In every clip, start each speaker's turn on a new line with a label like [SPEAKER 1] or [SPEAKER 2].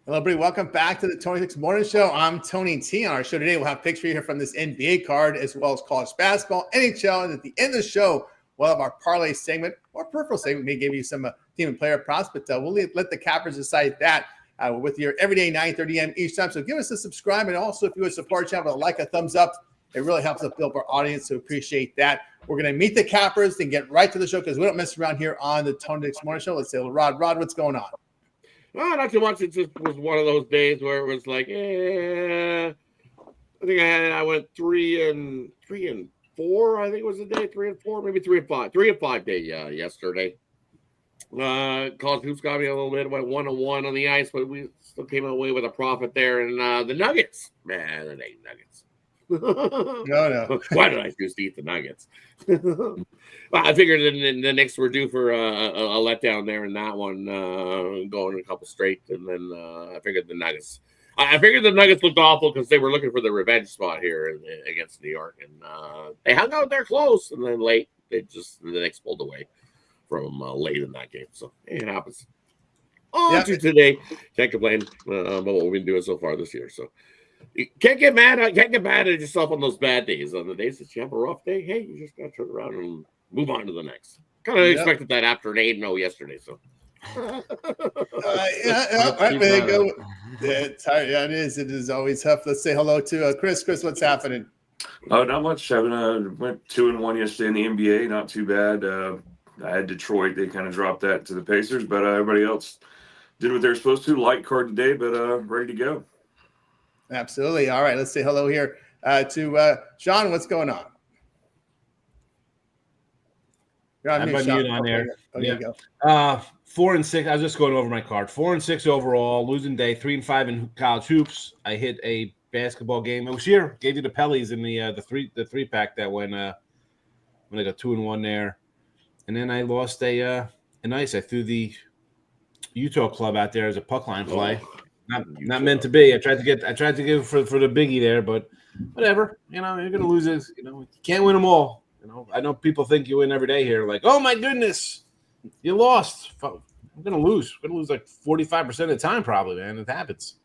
[SPEAKER 1] Hello, everybody. Welcome back to the Tony Six Morning Show. I'm Tony T. On our show today, we'll have picks for you here from this NBA card, as well as college basketball, NHL, and at the end of the show, we'll have our parlay segment or peripheral segment. We may give you some team and player props, but we'll let the cappers decide that. We're with you every day, 9:30 a.m. each time. So give us a subscribe, and also if you would support the channel, a thumbs up. It really helps us build our audience, so appreciate that. We're going to meet the cappers and get right to the show because we don't mess around here on the Tony Six Morning Show. Let's say, Rod, what's going on?
[SPEAKER 2] Oh, not too much. It just was one of those days where it was like, I think I went 3 and 4. I think it was the day 3 and 4, maybe 3 and 5. 3 and 5 day yesterday. College hoops got me a little bit. Went 1-1 on the ice, but we still came away with a profit there. And the Nuggets, man, it ain't Nuggets.
[SPEAKER 1] No.
[SPEAKER 2] Why did I choose to eat the Nuggets? Well, I figured the Knicks were due for a letdown there in that one, going a couple straight, and then I figured the Nuggets. I figured the Nuggets looked awful because they were looking for the revenge spot here against New York, and they hung out there close, and then late the Knicks pulled away from late in that game. So it happens. On to today, can't complain about what we've been doing so far this year. So. You can't get mad at yourself on those bad days. On the days that you have a rough day, hey, you just got to turn around and move on to the next. Kind of expected that after an 8-0 yesterday. So,
[SPEAKER 1] right, there you go. It is always tough. Let's say hello to Chris. Chris, what's happening?
[SPEAKER 3] Oh, not much. I went 2-1 yesterday in the NBA. Not too bad. I had Detroit. They kind of dropped that to the Pacers, but everybody else did what they were supposed to. Light card today, but ready to go.
[SPEAKER 1] Absolutely. All right. Let's say hello here to Sean. What's going on?
[SPEAKER 4] You're on mute, Sean. On there.
[SPEAKER 1] You go.
[SPEAKER 4] 4 and 6. I was just going over my card. 4 and 6 overall. Losing day. 3 and 5 in college hoops. I hit a basketball game. It was here. Gave you the Pellies in the three pack that when I got 2 and 1 there, and then I lost an ice. I threw the Utah club out there as a puck line play. Not meant to be. I tried to give for the biggie there, but whatever. You're gonna lose it. You can't win them all. I know people think you win every day here. Like, oh my goodness, you lost. I'm gonna lose. We're gonna lose like 45% of the time, probably, man. It happens.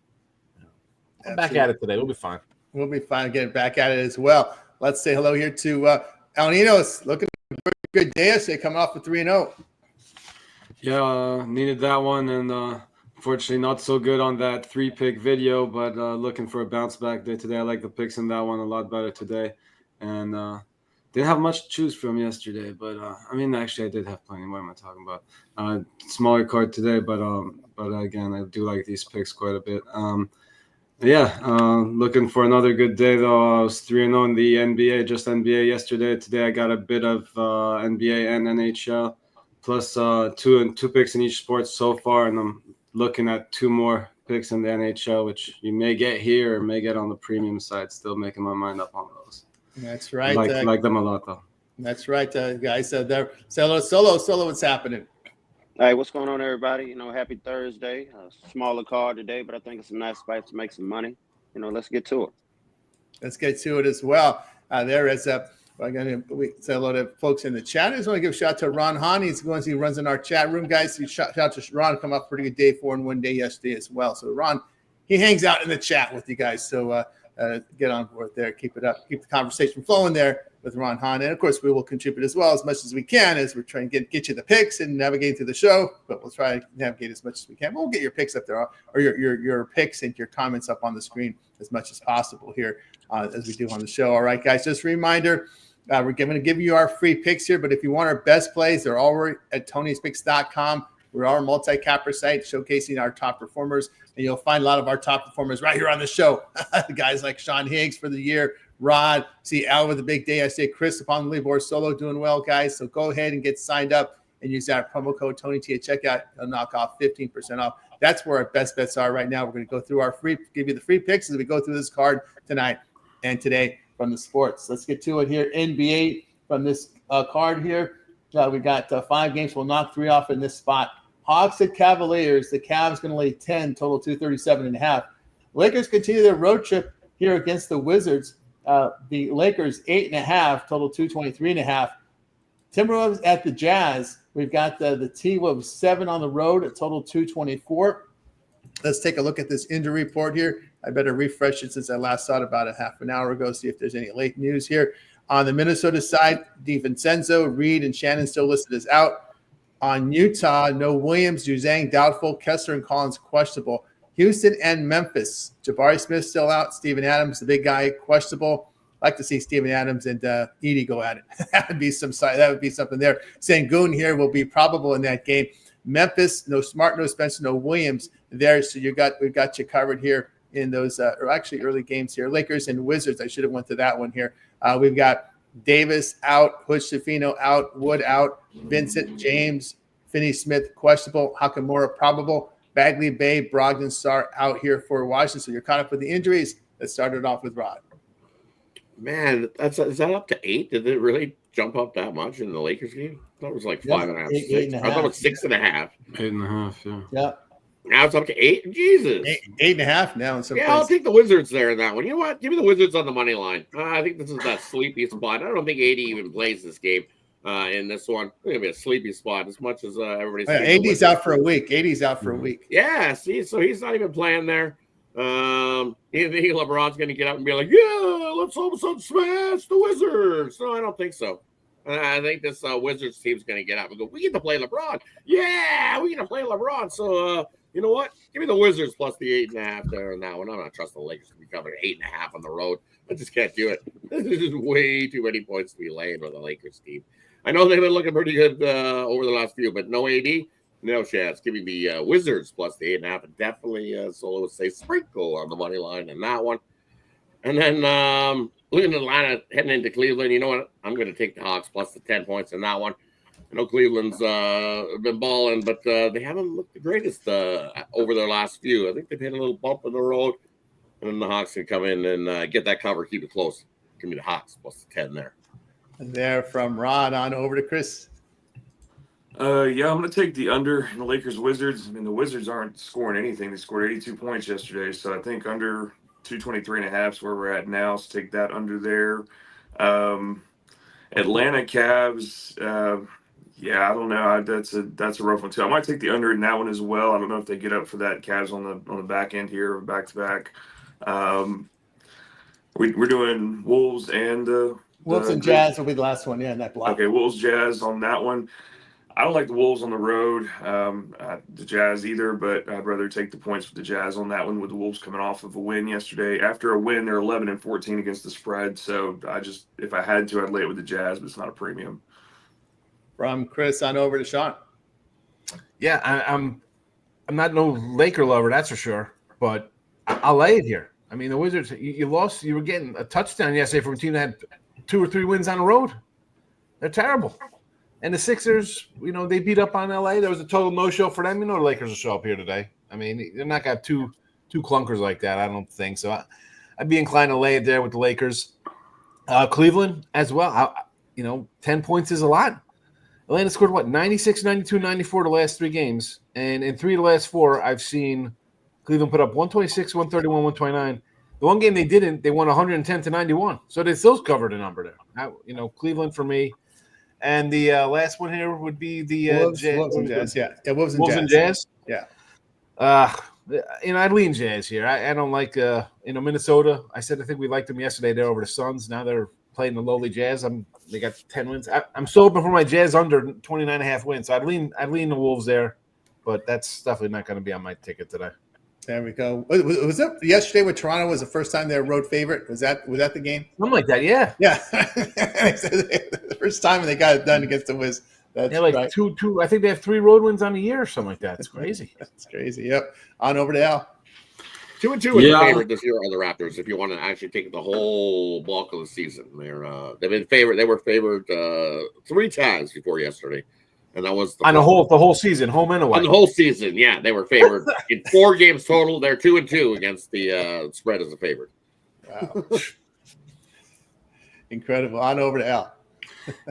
[SPEAKER 4] I'm back at it today. We'll be fine.
[SPEAKER 1] We'll be fine getting back at it as well. Let's say hello here to Alninos. Looking for a good day yesterday, coming off a 3-0.
[SPEAKER 5] Yeah, needed that one, and unfortunately not so good on that 3-pick video, but looking for a bounce back day today. I like the picks in that one a lot better today, and didn't have much to choose from yesterday, but actually I did have plenty. What am I talking about? Smaller card today, but again, I do like these picks quite a bit. Looking for another good day though. I was 3-0 in the NBA, just NBA yesterday. Today I got a bit of NBA and NHL, plus two picks in each sport so far, and I'm looking at 2 more picks in the NHL, which you may get here or may get on the premium side. Still making my mind up on those.
[SPEAKER 1] That's right.
[SPEAKER 5] Like them a lot, though.
[SPEAKER 1] That's right, guys. There, Solo, what's happening?
[SPEAKER 6] Hey, what's going on, everybody? Happy Thursday. Smaller card today, but I think it's a nice spot to make some money. Let's get to it.
[SPEAKER 1] Let's get to it as well. There is we say hello to folks in the chat. I just want to give a shout out to Ron Hahn. He runs in our chat room, guys. Shout out to Ron. Come up pretty good day 4 and 1 day yesterday as well. So Ron, he hangs out in the chat with you guys. So get on board there. Keep it up. Keep the conversation flowing there with Ron Hahn. And of course, we will contribute as well as much as we can as we're trying to get you the picks and navigate through the show. But we'll try to navigate as much as we can. We'll get your picks up there, or your picks and your comments up on the screen as much as possible here as we do on the show. All right, guys. Just a reminder. We're going to give you our free picks here, but if you want our best plays, they're all at Tony'sPicks.com. We're our multi-capper site showcasing our top performers, and you'll find a lot of our top performers right here on the show. The guys like Sean Higgs for the year, Rod, see Al with a big day. I say Chris upon the leaderboard, Solo doing well, guys. So go ahead and get signed up and use that promo code TonyT at checkout. It'll knock off 15% off. That's where our best bets are right now. We're going to go through give you the free picks as we go through this card tonight and today from the sports. Let's get to it here. NBA from this card here. We got 5 games. We'll knock 3 off in this spot. Hawks at Cavaliers. The Cavs going to lay 10, total 237.5. Lakers continue their road trip here against the Wizards. The Lakers 8.5, total 223.5. Timberwolves at the Jazz. We've got the T-Wolves 7 on the road, a total 224. Let's take a look at this injury report here. I better refresh it since I last saw it about a half an hour ago, see if there's any late news here. On the Minnesota side, DiVincenzo, Reed, and Shannon still listed as out. On Utah, no Williams, Juzang doubtful, Kessler and Collins questionable. Houston and Memphis, Jabari Smith still out, Steven Adams, the big guy, questionable. I'd like to see Steven Adams and Edey go at it. That would be something there. Sengun here will be probable in that game. Memphis, no Smart, no Spencer, no Williams there. So we've got you covered here in those or actually early games here. Lakers and Wizards. I should have went to that one here. We've got Davis out, Hood-Schifino out, Wood out, Vincent, James, Finney-Smith questionable, Hakamura probable, Bagley, Bay, Brogdon, Sarr out here for Washington. So you're caught up with the injuries. Let's start it off with Rod.
[SPEAKER 2] Man, is that up to 8? Did it really jump up that much in the Lakers game? I thought it was like 5.5, 6. I thought it was 6.5.
[SPEAKER 5] 8.5, yeah.
[SPEAKER 1] Yeah.
[SPEAKER 2] Now it's up to 8. Jesus.
[SPEAKER 1] 8.5 now.
[SPEAKER 2] Yeah, I'll take the Wizards there in that one. You know what? Give me the Wizards on the money line. I think this is that sleepy spot. I don't think AD even plays this game in this one. It's going to be a sleepy spot as much as everybody's.
[SPEAKER 1] AD's out for a week. AD's out for a week.
[SPEAKER 2] Yeah, see, so he's not even playing there. You think LeBron's going to get up and be like, yeah, let's all of a sudden smash the Wizards? No, I don't think so. I think this Wizards team's going to get up and go, we get to play LeBron. Yeah, we get to play LeBron. So, you know what? Give me the Wizards plus the 8.5 there and that one. I'm not trusting the Lakers to be covering 8.5 on the road. I just can't do it. This is way too many points to be laying with the Lakers team. I know they've been looking pretty good over the last few, but no AD, no chance. Give me the Wizards plus the 8.5, and definitely Solo would say sprinkle on the money line in that one. And then looking at Atlanta heading into Cleveland, you know what? I'm going to take the Hawks plus the 10 points in that one. I know Cleveland's been balling, but they haven't looked the greatest over their last few. I think they've hit a little bump in the road, and then the Hawks can come in and get that cover, keep it close. Give me the Hawks plus the 10 there.
[SPEAKER 1] And there from Rod on over to Chris.
[SPEAKER 3] Yeah, I'm going to take the under in the Lakers Wizards. I mean, the Wizards aren't scoring anything. They scored 82 points yesterday, so I think under 223.5 is where we're at now. So take that under there. Atlanta Cavs. Yeah, I don't know. That's a rough one too. I might take the under in that one as well. I don't know if they get up for that. Cavs on the back end here, back to back. We're doing Wolves and
[SPEAKER 1] Wolves and Jazz will be the last one. Yeah, in that block.
[SPEAKER 3] Okay, Wolves Jazz on that one. I don't like the Wolves on the road, the Jazz either, but I'd rather take the points with the Jazz on that one with the Wolves coming off of a win yesterday. After a win, they're 11-14 against the spread. So if I had to, I'd lay it with the Jazz, but it's not a premium.
[SPEAKER 1] From Chris on over to Sean.
[SPEAKER 4] Yeah, I'm not no Laker lover, that's for sure, but I'll lay it here. I mean, the Wizards, you lost. You were getting a touchdown yesterday from a team that had 2 or 3 wins on the road. They're terrible. And the Sixers, they beat up on LA. There was a total no-show for them. The Lakers will show up here today. I mean, they're not going to have two clunkers like that, I don't think. So I'd be inclined to lay it there with the Lakers. Cleveland as well. 10 points is a lot. Atlanta scored, 96, 92, 94 the last 3 games. And in 3 of the last 4, I've seen Cleveland put up 126, 131, 129. The one game they didn't, they won 110-91. So they still covered a number there. Cleveland for me. And the last one here would be the
[SPEAKER 1] Wolves and Jazz. Yeah, Wolves
[SPEAKER 4] and Jazz.
[SPEAKER 1] Yeah.
[SPEAKER 4] I'd lean Jazz here. I don't like Minnesota. I think we liked them yesterday. They're over the Suns. Now they're playing the lowly Jazz. They got 10 wins. I'm still hoping for my Jazz under 29.5 wins. So I'd lean the Wolves there, but that's definitely not going to be on my ticket today.
[SPEAKER 1] There we go. Was that yesterday when Toronto was the first time they were road favorite? Was that the game?
[SPEAKER 4] Something like that, yeah.
[SPEAKER 1] Yeah. The first time they got it done against the Wiz. That's right.
[SPEAKER 4] two. I think they have 3 road wins on the year or something like that. It's crazy.
[SPEAKER 1] That's crazy. Yep. On over to Al.
[SPEAKER 2] 2-2 is the favorite this year are the Raptors. If you want to actually take the whole bulk of the season, they've been favored. They were favored 3 times before yesterday. And that was
[SPEAKER 4] the whole season, home and away.
[SPEAKER 2] On the whole season, yeah, they were favored in 4 games total. They're 2-2 against the spread as a favorite.
[SPEAKER 1] Wow, incredible! On over to Al.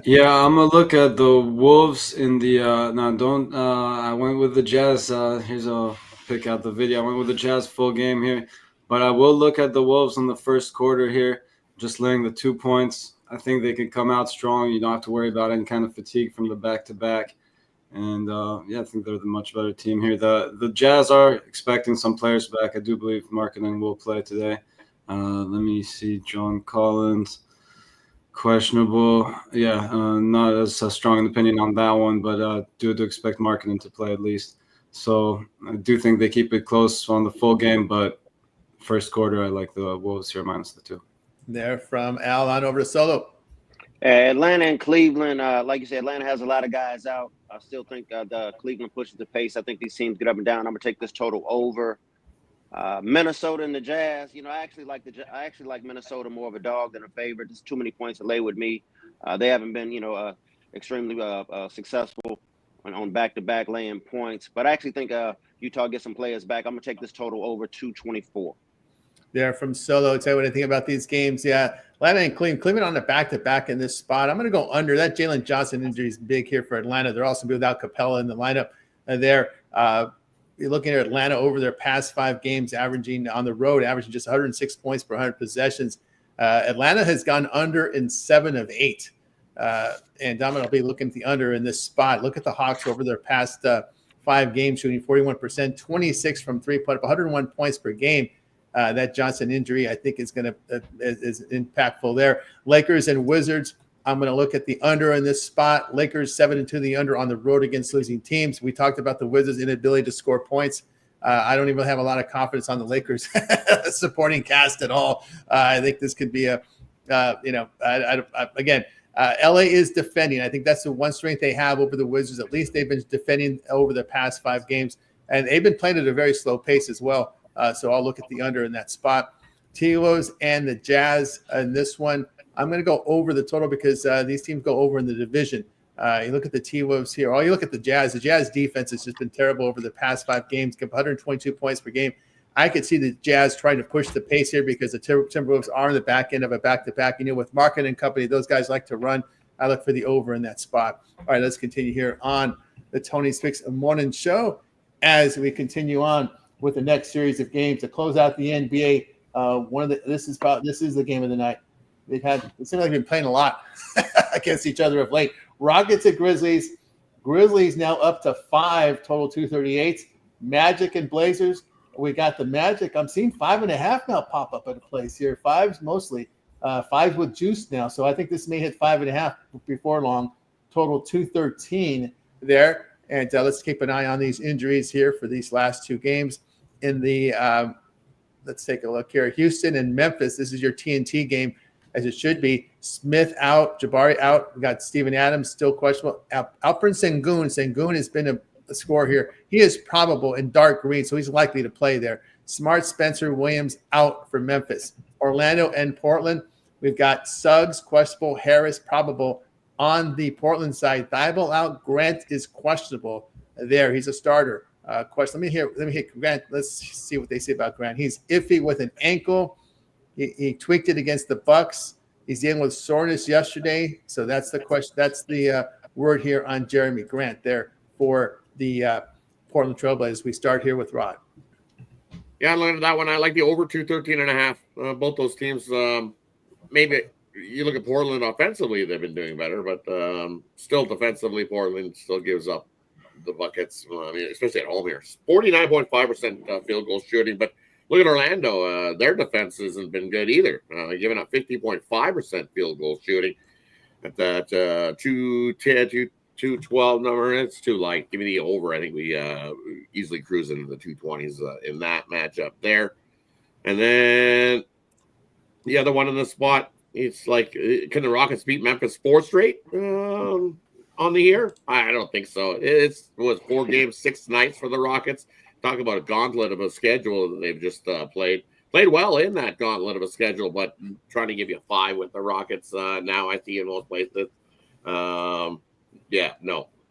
[SPEAKER 5] Yeah, I'm gonna look at the Wolves in the. I went with the Jazz. Here's a pick out the video. I went with the Jazz full game here, but I will look at the Wolves in the first quarter here. Just laying the 2 points. I think they can come out strong. You don't have to worry about any kind of fatigue from the back-to-back. And I think they're the much better team here. The Jazz are expecting some players back. I do believe Markkanen will play today. Let me see. John Collins, questionable. Yeah, not as strong an opinion on that one, but do expect Markkanen to play at least. So I do think they keep it close on the full game, but first quarter, I like the Wolves here minus the 2.
[SPEAKER 1] There from Al on over to Solo.
[SPEAKER 6] Atlanta and Cleveland, like you said, Atlanta has a lot of guys out. I still think the Cleveland pushes the pace. I think these teams get up and down. I'm gonna take this total over. Minnesota and the Jazz. I actually like Minnesota more of a dog than a favorite. There's too many points to lay with me. They haven't been extremely successful on back-to-back laying points. But I actually think Utah gets some players back. I'm gonna take this total over 224.
[SPEAKER 1] There from Solo. Tell you what I think about these games. Yeah, Atlanta and Cleveland on the back-to-back in this spot. I'm going to go under. That Jalen Johnson injury is big here for Atlanta. They're also without Capella in the lineup there. You're looking at Atlanta over their past 5 games, averaging on the road, averaging just 106 points per 100 possessions. Atlanta has gone under in 7 of 8. And I'm going to be looking at the under in this spot. Look at the Hawks over their past 5 games, shooting 41%, 26 from 3, put up 101 points per game. That Johnson injury, I think, is going to is impactful there. Lakers and Wizards. I'm going to look at the under in this spot. Lakers 7-2 the under on the road against losing teams. We talked about the Wizards' inability to score points. I don't even have a lot of confidence on the Lakers supporting cast at all. I think this could be LA is defending. I think that's the one strength they have over the Wizards. At least they've been defending over the past 5 games, and they've been playing at a very slow pace as well. So I'll look at the under in that spot. T-Wolves and the Jazz in this one. I'm going to go over the total because these teams go over in the division. You look at the T-Wolves here. You look at the Jazz. The Jazz defense has just been terrible over the past 5 games, give 122 points per game. I could see the Jazz trying to push the pace here because the Timberwolves are on the back end of a back-to-back. With Markkanen and company, those guys like to run. I look for the over in that spot. All right, let's continue here on the Tony's Picks Morning Show as we continue on with the next series of games to close out the NBA. This is the game of the night. It seems like they've been playing a lot against each other of late. Rockets and Grizzlies. Grizzlies now up to 5, total 238. Magic and Blazers. We got the Magic. I'm seeing 5.5 now pop up at a place here. 5s mostly. 5s with juice now. So I think this may hit 5.5 before long. Total 213 there. And let's keep an eye on these injuries here for these last 2 games. In the let's take a look here. Houston and Memphis. This is your TNT game, as it should be. Smith out, Jabari out. We got Steven Adams still questionable. Alperen Sengun. Sengun has been a scorer here. He is probable in dark green, so he's likely to play there. Smart, Spencer Williams out for Memphis. Orlando and Portland. We've got Suggs questionable, Harris probable on the Portland side. Thibault out. Grant is questionable there. He's a starter. Question. Let me hit Grant. Let's see what they say about Grant. He's iffy with an ankle. He tweaked it against the Bucks. He's dealing with soreness yesterday. So that's the question. That's the word here on Jeremy Grant there for the Portland Trailblazers. We start here with Rod.
[SPEAKER 2] Yeah, I learned that one. I like the over 213.5. Both those teams. Maybe you look at Portland offensively; they've been doing better, but still defensively, Portland still gives up the buckets. Especially at home here, 49.5% field goal shooting. But look at Orlando; their defense hasn't been good either. Giving up 50.5% field goal shooting at that 210, 212 number. It's too light. Give me the over. I think we easily cruise into the 220s in that matchup there. And then the other one in the spot, it's like, can the Rockets beat Memphis 4 straight on the year? I don't think so. It was 4 games, 6 nights for the Rockets. Talk about a gauntlet of a schedule that they've just played well in that gauntlet of a schedule, but trying to give you a 5 with the Rockets now I see in most places. No,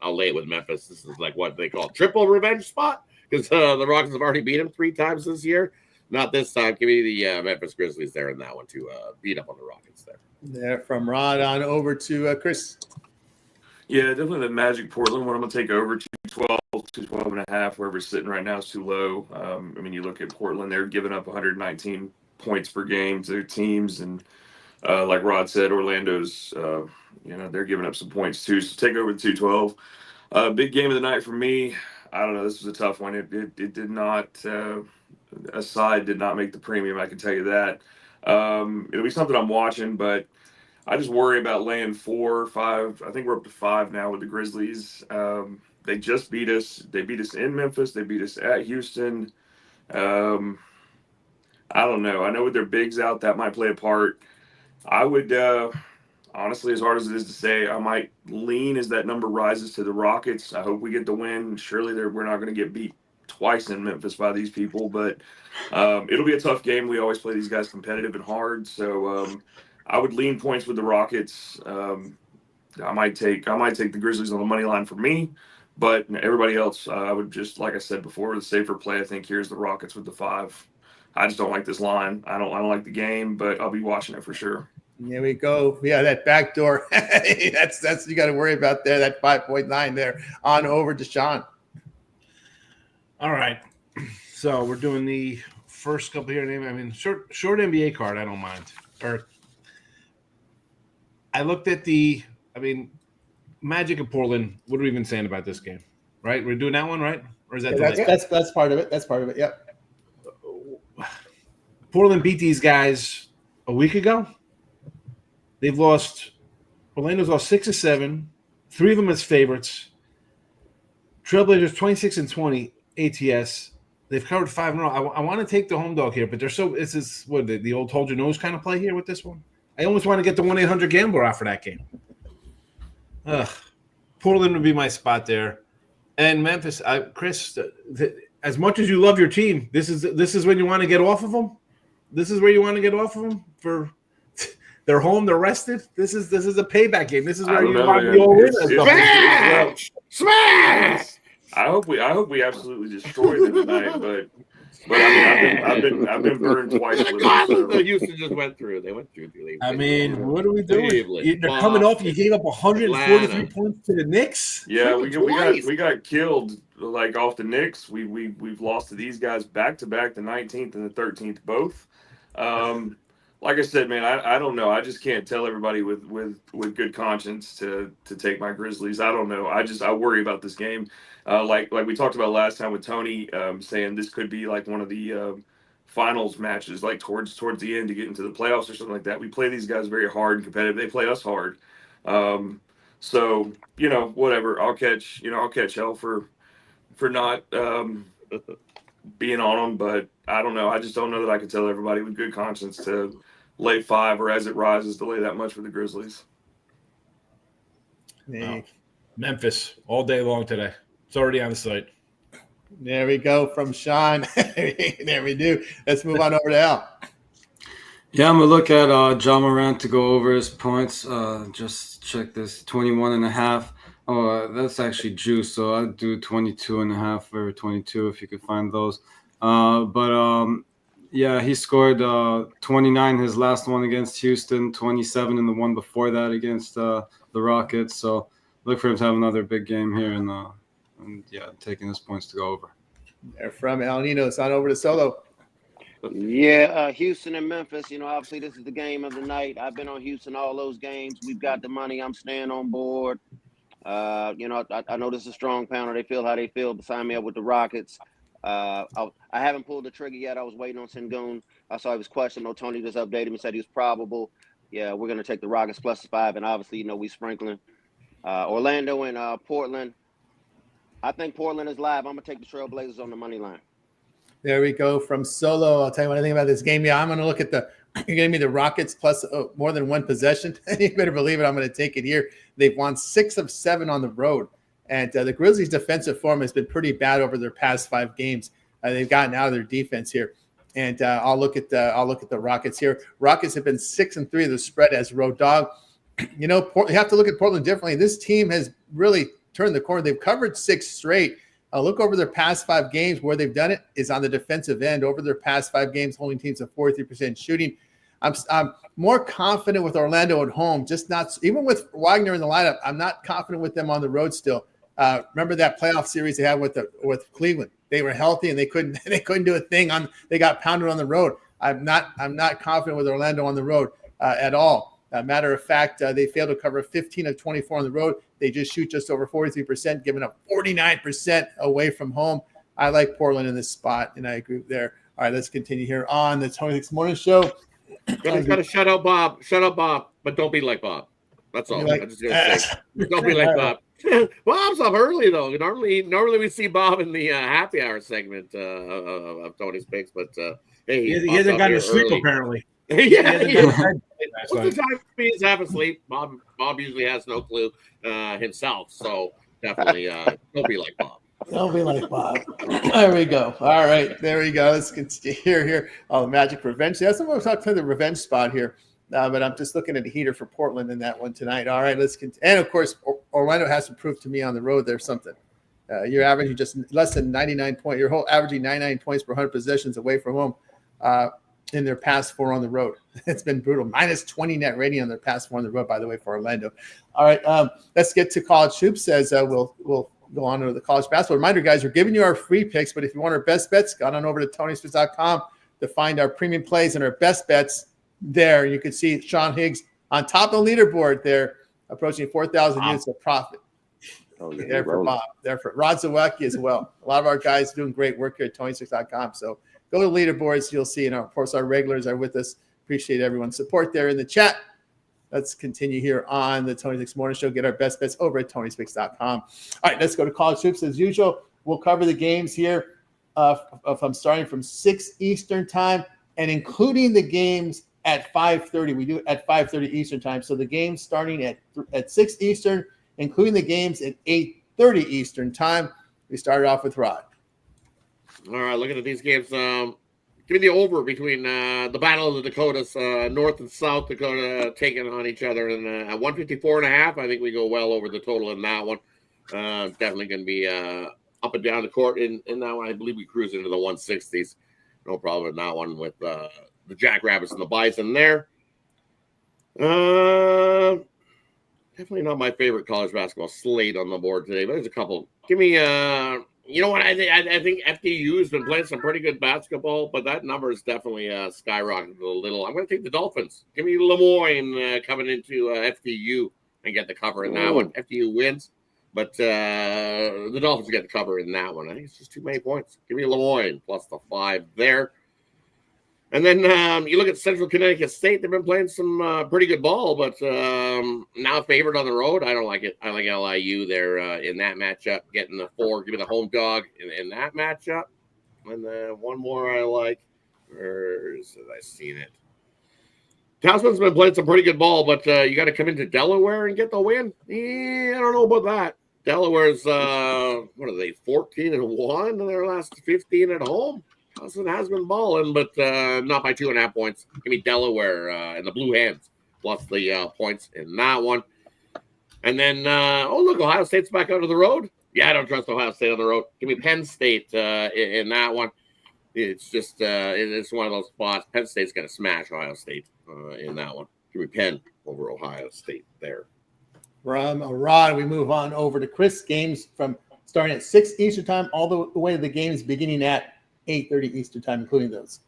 [SPEAKER 2] I'll lay it with Memphis. This is like what they call triple revenge spot because the Rockets have already beat them 3 times this year. Not this time. Give me the Memphis Grizzlies there in that one to beat up on the Rockets there.
[SPEAKER 1] There from Rod on over to Chris.
[SPEAKER 3] Yeah, definitely the Magic Portland one. I'm going to take over 212.5. Wherever it's sitting right now is too low. You look at Portland, they're giving up 119 points per game to their teams. And like Rod said, Orlando's, they're giving up some points too. So take over 212. Big game of the night for me. I don't know. This was a tough one. It did not. A side did not make the premium. I can tell you that. It'll be something I'm watching, but I just worry about laying 4 or 5. I think we're up to 5 now with the Grizzlies. They just beat us. They beat us in Memphis. They beat us at Houston. I don't know. I know with their bigs out, that might play a part. I would, honestly, as hard as it is to say, I might lean as that number rises to the Rockets. I hope we get the win. Surely we're not going to get beat twice in Memphis by these people, but it'll be a tough game. We always play these guys competitive and hard, so I would lean points with the Rockets. I might take the Grizzlies on the money line for me, but everybody else, I would just, like I said before, the safer play I think here's the Rockets with the 5. I just don't like this line. I don't like the game, but I'll be watching it for sure.
[SPEAKER 1] There we go. Yeah, that back door. that's you got to worry about there. That 5.9 there on over to Sean.
[SPEAKER 4] All right. So we're doing the first couple here. I mean, short NBA card. I don't mind. Or I looked at Magic of Portland. What are we even saying about this game? Right? We're doing that one, right? Or is that
[SPEAKER 1] that's part of it? That's part of it. Yep.
[SPEAKER 4] Portland beat these guys a week ago. Orlando's lost 6 of 7, 3 of them as favorites. Trailblazers 26-20 ATS. They've covered 5 in a row. I want to take the home dog here, but this is what the old hold your nose kind of play here with this one. I almost want to get the 1-800-GAMBLER out for that game. Portland would be my spot there. And Memphis, Chris, as much as you love your team, this is when you want to get off of them. This is where you want to get off of them for they're home, they're rested. This is a payback game. This is where you want to be all in.
[SPEAKER 2] Smash!
[SPEAKER 3] I hope we absolutely destroy them tonight, but I mean I've been burned twice with them. So.
[SPEAKER 2] Houston just went through. They went through.
[SPEAKER 4] I mean, what are we doing? They're coming off. You gave up 143 points to the Knicks.
[SPEAKER 3] Yeah, we got killed like off the Knicks. We've lost to these guys back to back, the 19th and the 13th both. Like I said, man, I don't know. I just can't tell everybody with good conscience to take my Grizzlies. I don't know. I worry about this game. Like we talked about last time with Tony, saying this could be like one of the finals matches, like towards the end to get into the playoffs or something like that. We play these guys very hard and competitive. They play us hard. So whatever. I'll catch hell for not being on them, but I don't know. I just don't know that I can tell everybody with good conscience to lay 5 or as it rises to lay that much for the Grizzlies.
[SPEAKER 4] Memphis all day long today. It's already on the site.
[SPEAKER 1] There we go from Sean. There we do. Let's move on over to Al.
[SPEAKER 5] Yeah, I'm going to look at John Morant to go over his points. Just check this, 21.5. Oh, that's actually juice. So I'd do 22.5 or 22 if you could find those. Yeah, he scored 29 his last one against Houston, 27 in the one before that against the Rockets. So look for him to have another big game here and taking his points to go over.
[SPEAKER 1] They're from El Nino. It's on over to Solo.
[SPEAKER 6] Yeah, Houston and Memphis, obviously this is the game of the night. I've been on Houston all those games. We've got the money. I'm staying on board. I know this is a strong pounder. They feel how they feel. Sign me up with the Rockets. I haven't pulled the trigger yet. I was waiting on Sengun. I saw he was questionable. Tony just updated me, said he was probable. Yeah, we're going to take the Rockets +5. And obviously, we sprinkling. Orlando and Portland. I think Portland is live. I'm going to take the Trailblazers on the money line.
[SPEAKER 1] There we go from Solo. I'll tell you what I think about this game. Yeah, I'm going to look at you're giving me the Rockets plus more than one possession. You better believe it. I'm going to take it here. They've won 6 of 7 on the road. And the Grizzlies' defensive form has been pretty bad over their past 5 games. They've gotten out of their defense here. And I'll look at the Rockets here. Rockets have been 6-3 of the spread as road dog. You have to look at Portland differently. This team has really turned the corner. They've covered 6 straight. Look over their past 5 games. Where they've done it is on the defensive end. Over their past 5 games, holding teams at 43% shooting. I'm more confident with Orlando at home. Just not even with Wagner in the lineup. I'm not confident with them on the road still. Remember that playoff series they had with Cleveland? They were healthy and they couldn't do a thing they got pounded on the road. I'm not confident with Orlando on the road at all. Matter of fact, they failed to cover 15 of 24 on the road. They just shoot just over 43%, giving up 49% away from home. I like Portland in this spot, and I agree there. All right, let's continue here on the Tony Six Morning Show.
[SPEAKER 2] Gotta shut up, Bob. Shut up, Bob. But don't be like Bob. That's all. I'm just gonna say. Don't be like Bob. Bob's up early though. Normally we see Bob in the happy hour segment of Tony's Picks, but hey,
[SPEAKER 4] he hasn't gotten to sleep apparently.
[SPEAKER 2] Yeah. What's the time he's half asleep? Bob usually has no clue himself, so definitely don't be like Bob.
[SPEAKER 1] Don't be like Bob. There we go. All right, there we go. Let's continue here. Oh, Magic Revenge. That's what we're talking about, the revenge spot here. But I'm just looking at a heater for Portland in that one tonight. All right, let's continue. And of course, Orlando has to prove to me on the road there's something. You're averaging just less than 99 points. Your whole averaging 99 points per 100 possessions away from home in their past 4 on the road. It's been brutal. Minus 20 net rating on their past 4 on the road, by the way, for Orlando. All right, let's get to college hoops as we'll go on to the college basketball. Reminder, guys, we're giving you our free picks, but if you want our best bets, go on over to TonySports.com to find our premium plays and our best bets there. You can see Sean Higgs on top of the leaderboard there, approaching 4,000 units of profit.
[SPEAKER 6] Oh, yeah,
[SPEAKER 1] there for Bob. There for Rod Zawacki as well. A lot of our guys doing great work here at TonySports.com. So go to the leaderboards. You'll see, and of course, our regulars are with us. Appreciate everyone's support there in the chat. Let's continue here on the Tony Six Morning Show. Get our best bets over at TonySpix.com. All right, let's go to college hoops as usual. We'll cover the games here from starting from 6 Eastern time and including the games at 5:30. We do it at 5:30 Eastern time. So the games starting at 6 Eastern, including the games at 8:30 Eastern time. We started off with Rod.
[SPEAKER 2] All right, looking at these games. Give me the over between the Battle of the Dakotas, North and South Dakota taking on each other. And at 154.5, I think we go well over the total in that one. Definitely going to be up and down the court in that one. I believe we cruise into the 160s. No problem in that one with the Jackrabbits and the Bison there. Definitely not my favorite college basketball slate on the board today, but there's a couple. Give me you know what? I think FDU has been playing some pretty good basketball, but that number is definitely skyrocketed a little. I'm going to take the Dolphins. Give me Lemoyne coming into FDU and get the cover in that one. FDU wins, but the Dolphins get the cover in that one. I think it's just too many points. Give me Lemoyne plus the 5 there. And then you look at Central Connecticut State. They've been playing some pretty good ball, but now favored on the road. I don't like it. I like LIU there in that matchup, getting the 4. Give me the home dog in that matchup. And then one more I like. Where have I seen it? Townsend's been playing some pretty good ball, but you got to come into Delaware and get the win. I don't know about that. Delaware's, what are they, 14-1 in their last 15 at home? Townsend has been balling, but not by 2.5 points. Give me Delaware and the Blue Hens plus the points in that one. And then, look, Ohio State's back out of the road. Yeah, I don't trust Ohio State on the road. Give me Penn State in that one. It's just it's one of those spots. Penn State's going to smash Ohio State in that one. Give me Penn over Ohio State there.
[SPEAKER 1] From Rod, we move on over to Chris. Games from starting at 6 Eastern time all the way to the games beginning at 8:30 Eastern time, including those.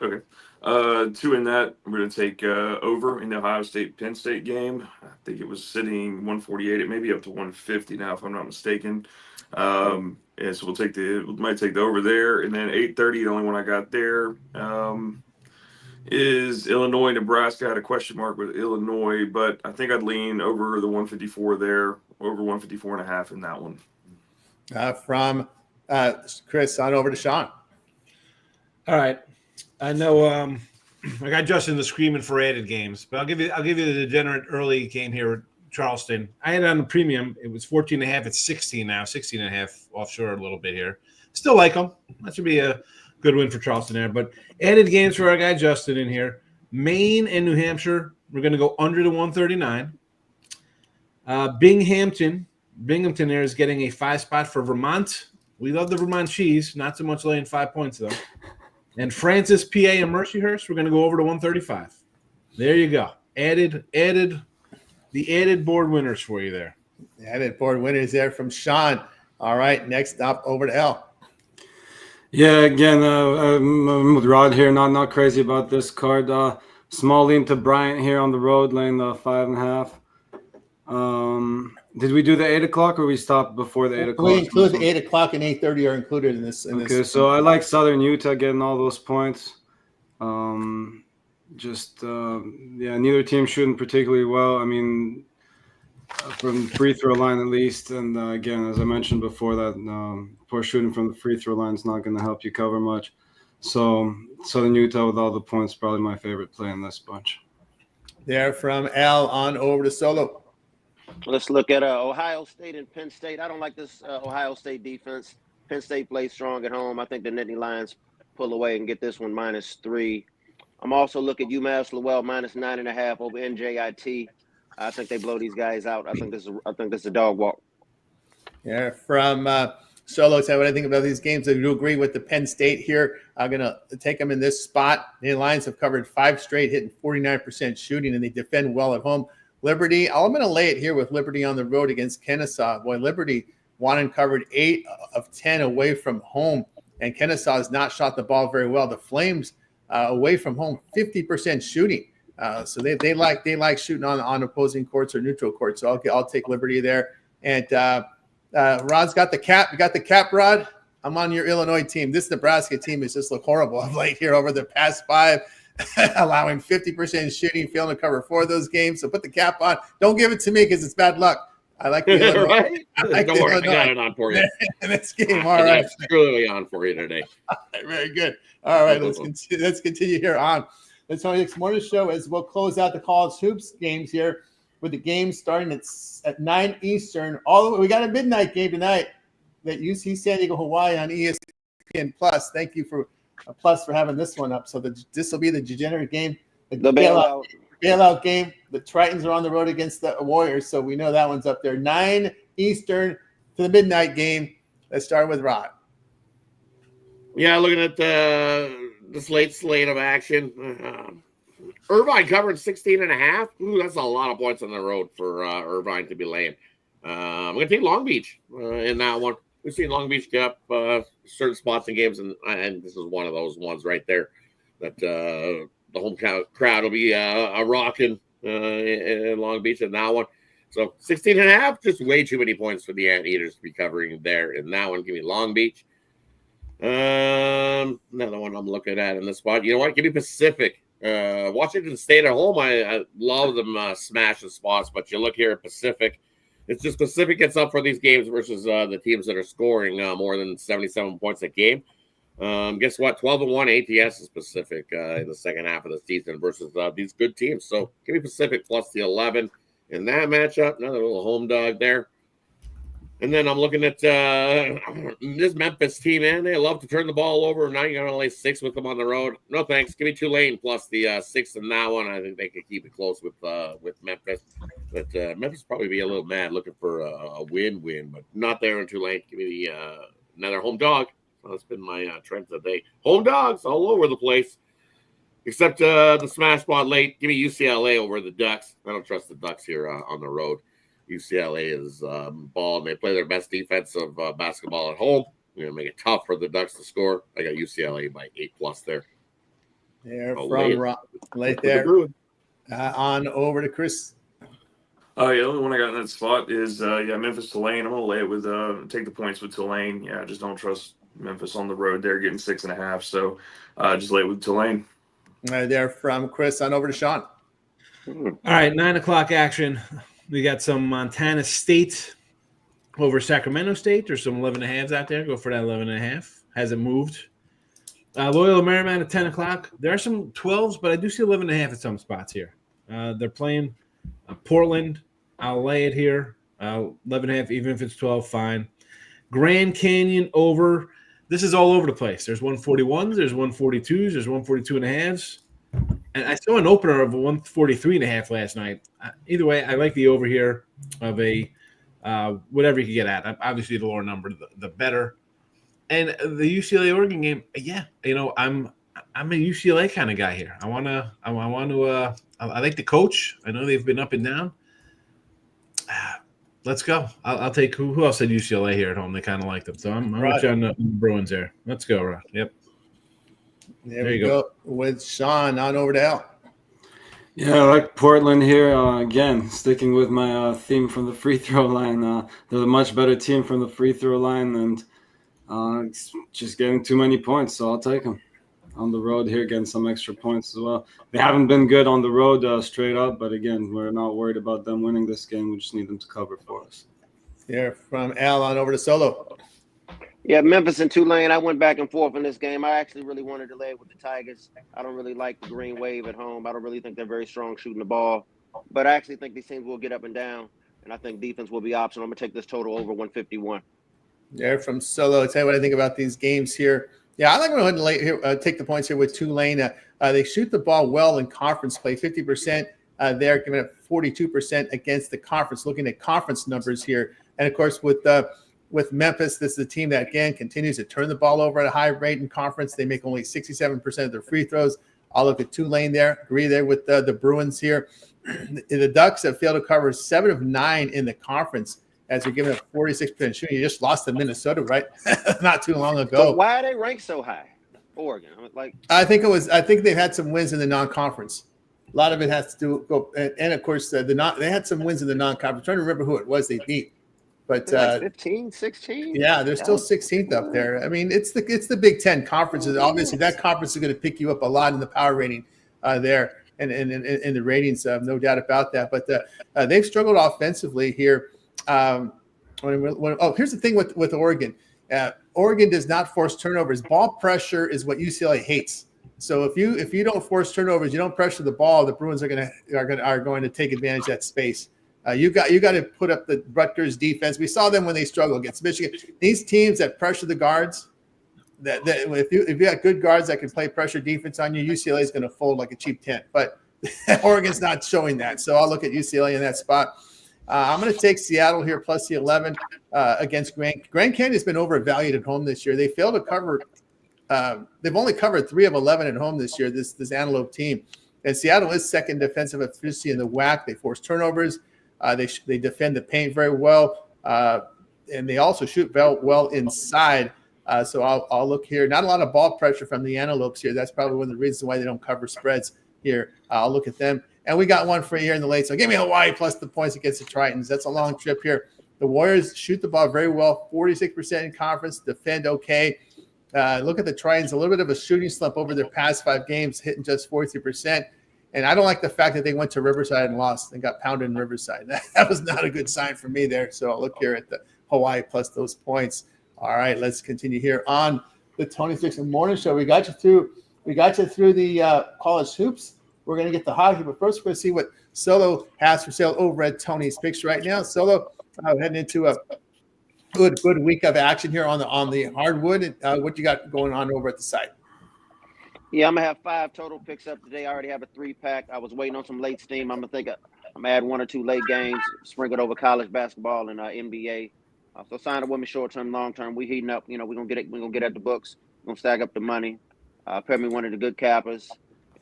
[SPEAKER 3] Okay. 2 in that. I'm going to take over in the Ohio State-Penn State game. I think it was sitting 148. It may be up to 150 now, if I'm not mistaken. And so we might take the over there. And then 8:30, the only one I got there is Illinois, Nebraska. I had a question mark with Illinois, but I think I'd lean over the 154 there, over 154.5 in that one.
[SPEAKER 1] From Chris, on over to Sean.
[SPEAKER 4] All right. I know I got Justin the screaming for added games, but I'll give you the degenerate early game here at Charleston. I had it on the premium. It was 14.5. It's 16 now, 16.5 offshore a little bit here. Still like them. That should be a good win for Charleston there. But added games for our guy Justin in here. Maine and New Hampshire, we're going to go under the 139. Binghamton there is getting a 5 spot for Vermont. We love the Vermont cheese, not so much laying 5 points, though. And Francis, PA, and Mercyhurst, we're going to go over to 135. There you go. Added board winners for you there.
[SPEAKER 1] Added board winners there from Sean. All right, next up, over to L.
[SPEAKER 5] Yeah, again, I'm with Rod here. Not crazy about this card. Small lean to Bryant here on the road, laying the 5.5. Did we do the 8 o'clock or we stopped before the 8 o'clock?
[SPEAKER 1] We include 8 o'clock and 8:30 are included in this.
[SPEAKER 5] Okay, so I like Southern Utah getting all those points. Neither team shooting particularly well. I mean, from free throw line at least. And again, as I mentioned before, that poor shooting from the free throw line is not going to help you cover much. So Southern Utah with all the points, probably my favorite play in this bunch.
[SPEAKER 1] There from Al on over to Solo.
[SPEAKER 6] Let's look at Ohio State and Penn State. I don't like this Ohio State defense. Penn State plays strong at home. I think the Nittany Lions pull away and get this one -3. I'm also looking at UMass Lowell -9.5 over NJIT. I think they blow these guys out. I think this is a dog walk.
[SPEAKER 1] Yeah, from Solo said what I think about these games. I do agree with the Penn State here. I'm going to take them in this spot. The Lions have covered 5 straight, hitting 49% shooting, and they defend well at home. Liberty, I'm going to lay it here with Liberty on the road against Kennesaw. Boy, Liberty won and covered 8 of 10 away from home, and Kennesaw has not shot the ball very well. The Flames away from home, 50% shooting. So they like shooting on opposing courts or neutral courts. So I'll take Liberty there. And Rod's got the cap. You got the cap, Rod? I'm on your Illinois team. This Nebraska team has just looked horrible of late here over the past 5. Allowing 50% shooting, failing to cover 4 of those games. So put the cap on. Don't give it to me because it's bad luck. I like the Illinois.
[SPEAKER 2] Right?
[SPEAKER 1] I
[SPEAKER 2] Don't worry, I got it on for you.
[SPEAKER 1] in this game. All right.
[SPEAKER 2] It's truly on for you today.
[SPEAKER 1] Very good. All right, let's continue here on the 26th morning show as we'll close out the college hoops games here with the game starting at 9 Eastern. We got a midnight game tonight that UC San Diego Hawaii on ESPN Plus. Thank you for Plus for having this one up. So this will be the degenerate game, the bailout game. The Tritons are on the road against the Warriors, so we know that one's up there. 9 Eastern to the midnight game. Let's start with Rod.
[SPEAKER 2] Yeah, looking at this late slate of action. Irvine covering 16.5. Ooh, that's a lot of points on the road for Irvine to be laying. I'm going to take Long Beach in that one. We've seen Long Beach get up certain spots in games, and this is one of those ones right there that the home crowd will be rocking in Long Beach in that one. So 16.5, just way too many points for the Anteaters to be covering there in that one. Give me Long Beach. Another one I'm looking at in this spot. You know what? Give me Pacific. Washington State at home. I love them smashing spots, but you look here at Pacific. It's just Pacific gets up for these games versus the teams that are scoring more than 77 points a game. Guess what? 12-1 ATS is Pacific in the second half of the season versus these good teams. So give me Pacific plus the 11 in that matchup. Another little home dog there. And then I'm looking at this Memphis team, man. They love to turn the ball over. Now you're going to lay 6 with them on the road. No thanks. Give me Tulane plus the 6 in that one. I think they could keep it close with Memphis. But Memphis probably be a little mad looking for a win-win, but not there in Tulane. Give me another home dog. So that's been my trend today. Home dogs all over the place, except the smash spot late. Give me UCLA over the Ducks. I don't trust the Ducks here on the road. UCLA is balling. They play their best defensive basketball at home. We're going to make it tough for the Ducks to score. I got UCLA by 8+ there.
[SPEAKER 1] There from Rob, late there. On over to Chris.
[SPEAKER 3] The only one I got in that spot is Memphis Tulane. I'm gonna lay it with take the points with Tulane. Yeah, I just don't trust Memphis on the road. They're getting 6.5, so just lay it with Tulane.
[SPEAKER 1] There from Chris on over to Sean.
[SPEAKER 4] All right, 9 o'clock action. We got some Montana State over Sacramento State. There's some 11.5s out there. Go for that 11.5. Hasn't moved. Loyola Marymount at 10 o'clock. There are some 12s, but I do see 11.5 at some spots here. They're playing Portland. I'll lay it here. 11.5, even if it's 12, fine. Grand Canyon over. This is all over the place. There's 141s, there's 142s, there's 142.5s. And I saw an opener of a 143.5 last night. Either way, I like the over here of a whatever you can get at. Obviously, the lower number, the better. And the UCLA Oregon game, yeah, I'm a UCLA kind of guy here. I like the coach. I know they've been up and down. Let's go. I'll take who else said UCLA here at home. They kind of like them. So I'm with you on the Bruins there. Let's go, Rod. Yep.
[SPEAKER 1] There we go with Sean on over to Al.
[SPEAKER 5] Yeah, I like Portland here. Again, sticking with my theme from the free throw line. They're a much better team from the free throw line, and it's just getting too many points, so I'll take them. On the road here, getting some extra points as well. They haven't been good on the road straight up, but again, we're not worried about them winning this game. We just need them to cover for us.
[SPEAKER 1] Here from Al on over to Solo.
[SPEAKER 6] Yeah, Memphis and Tulane. I went back and forth in this game. I actually really wanted to lay with the Tigers. I don't really like the Green Wave at home. I don't really think they're very strong shooting the ball. But I actually think these teams will get up and down, and I think defense will be optional. I'm going to take this total over 151.
[SPEAKER 1] There from Solo. Tell you what I think about these games here. Yeah, I like to go ahead and take the points here with Tulane. They shoot the ball well in conference play, 50% there, giving up 42% against the conference. Looking at conference numbers here. And, of course, with Memphis, this is a team that, again, continues to turn the ball over at a high rate in conference. They make only 67% of their free throws. I'll look at Tulane there, agree there with the Bruins here. The Ducks have failed to cover 7 of 9 in the conference as they're giving up 46% shooting. You just lost to Minnesota, right? Not too long ago.
[SPEAKER 6] So why are they ranked so high? Oregon.
[SPEAKER 1] I think they've had some wins in the non-conference. A lot of it has to do, and of course, they had some wins in the non-conference. I'm trying to remember who it was they beat. But
[SPEAKER 6] 15, 16?
[SPEAKER 1] Yeah, they're still 16th up there. I mean, it's the Big Ten conferences. Obviously, that conference is going to pick you up a lot in the power rating there and in the ratings, no doubt about that. But they've struggled offensively here. Here's the thing with Oregon. Oregon does not force turnovers. Ball pressure is what UCLA hates. So if you don't force turnovers, you don't pressure the ball, the Bruins are going to take advantage of that space. You got to put up the Rutgers defense. We saw them when they struggled against Michigan. These teams that pressure the guards, that if you got good guards that can play pressure defense on you, UCLA is going to fold like a cheap tent. But Oregon's not showing that, so I'll look at UCLA in that spot. I'm going to take Seattle here plus the 11 against Grand Canyon. Has been overvalued at home this year. They failed to cover. They've only covered 3 of 11 at home this year. This Antelope team, and Seattle is second defensive efficiency in the WAC. They force turnovers. They defend the paint very well, and they also shoot well inside. So I'll look here. Not a lot of ball pressure from the Antelopes here. That's probably one of the reasons why they don't cover spreads here. I'll look at them. And we got one for you here in the late. So give me Hawaii plus the points against the Tritons. That's a long trip here. The Warriors shoot the ball very well, 46% in conference, defend okay. Look at the Tritons, a little bit of a shooting slump over their past 5 games, hitting just 43%. And I don't like the fact that they went to Riverside and lost and got pounded in Riverside. That was not a good sign for me there. So I'll look here at the Hawaii plus those points. All right, let's continue here on the Tony Dixon Morning Show. We got you through the college hoops. We're going to get the hockey, but first we're going to see what Solo has for sale over at Tony's Picks right now. Solo, heading into a good week of action here on the hardwood. What you got going on over at the site?
[SPEAKER 6] Yeah, I'm going to have 5 total picks up today. I already have a 3-pack. I was waiting on some late steam. I'm going to add 1 or 2 late games, sprinkled over college basketball and NBA. So sign up with me short-term, long-term. We heating up. We're going to get it. We're going to get at the books. We're going to stack up the money. Pair me one of the good cappers.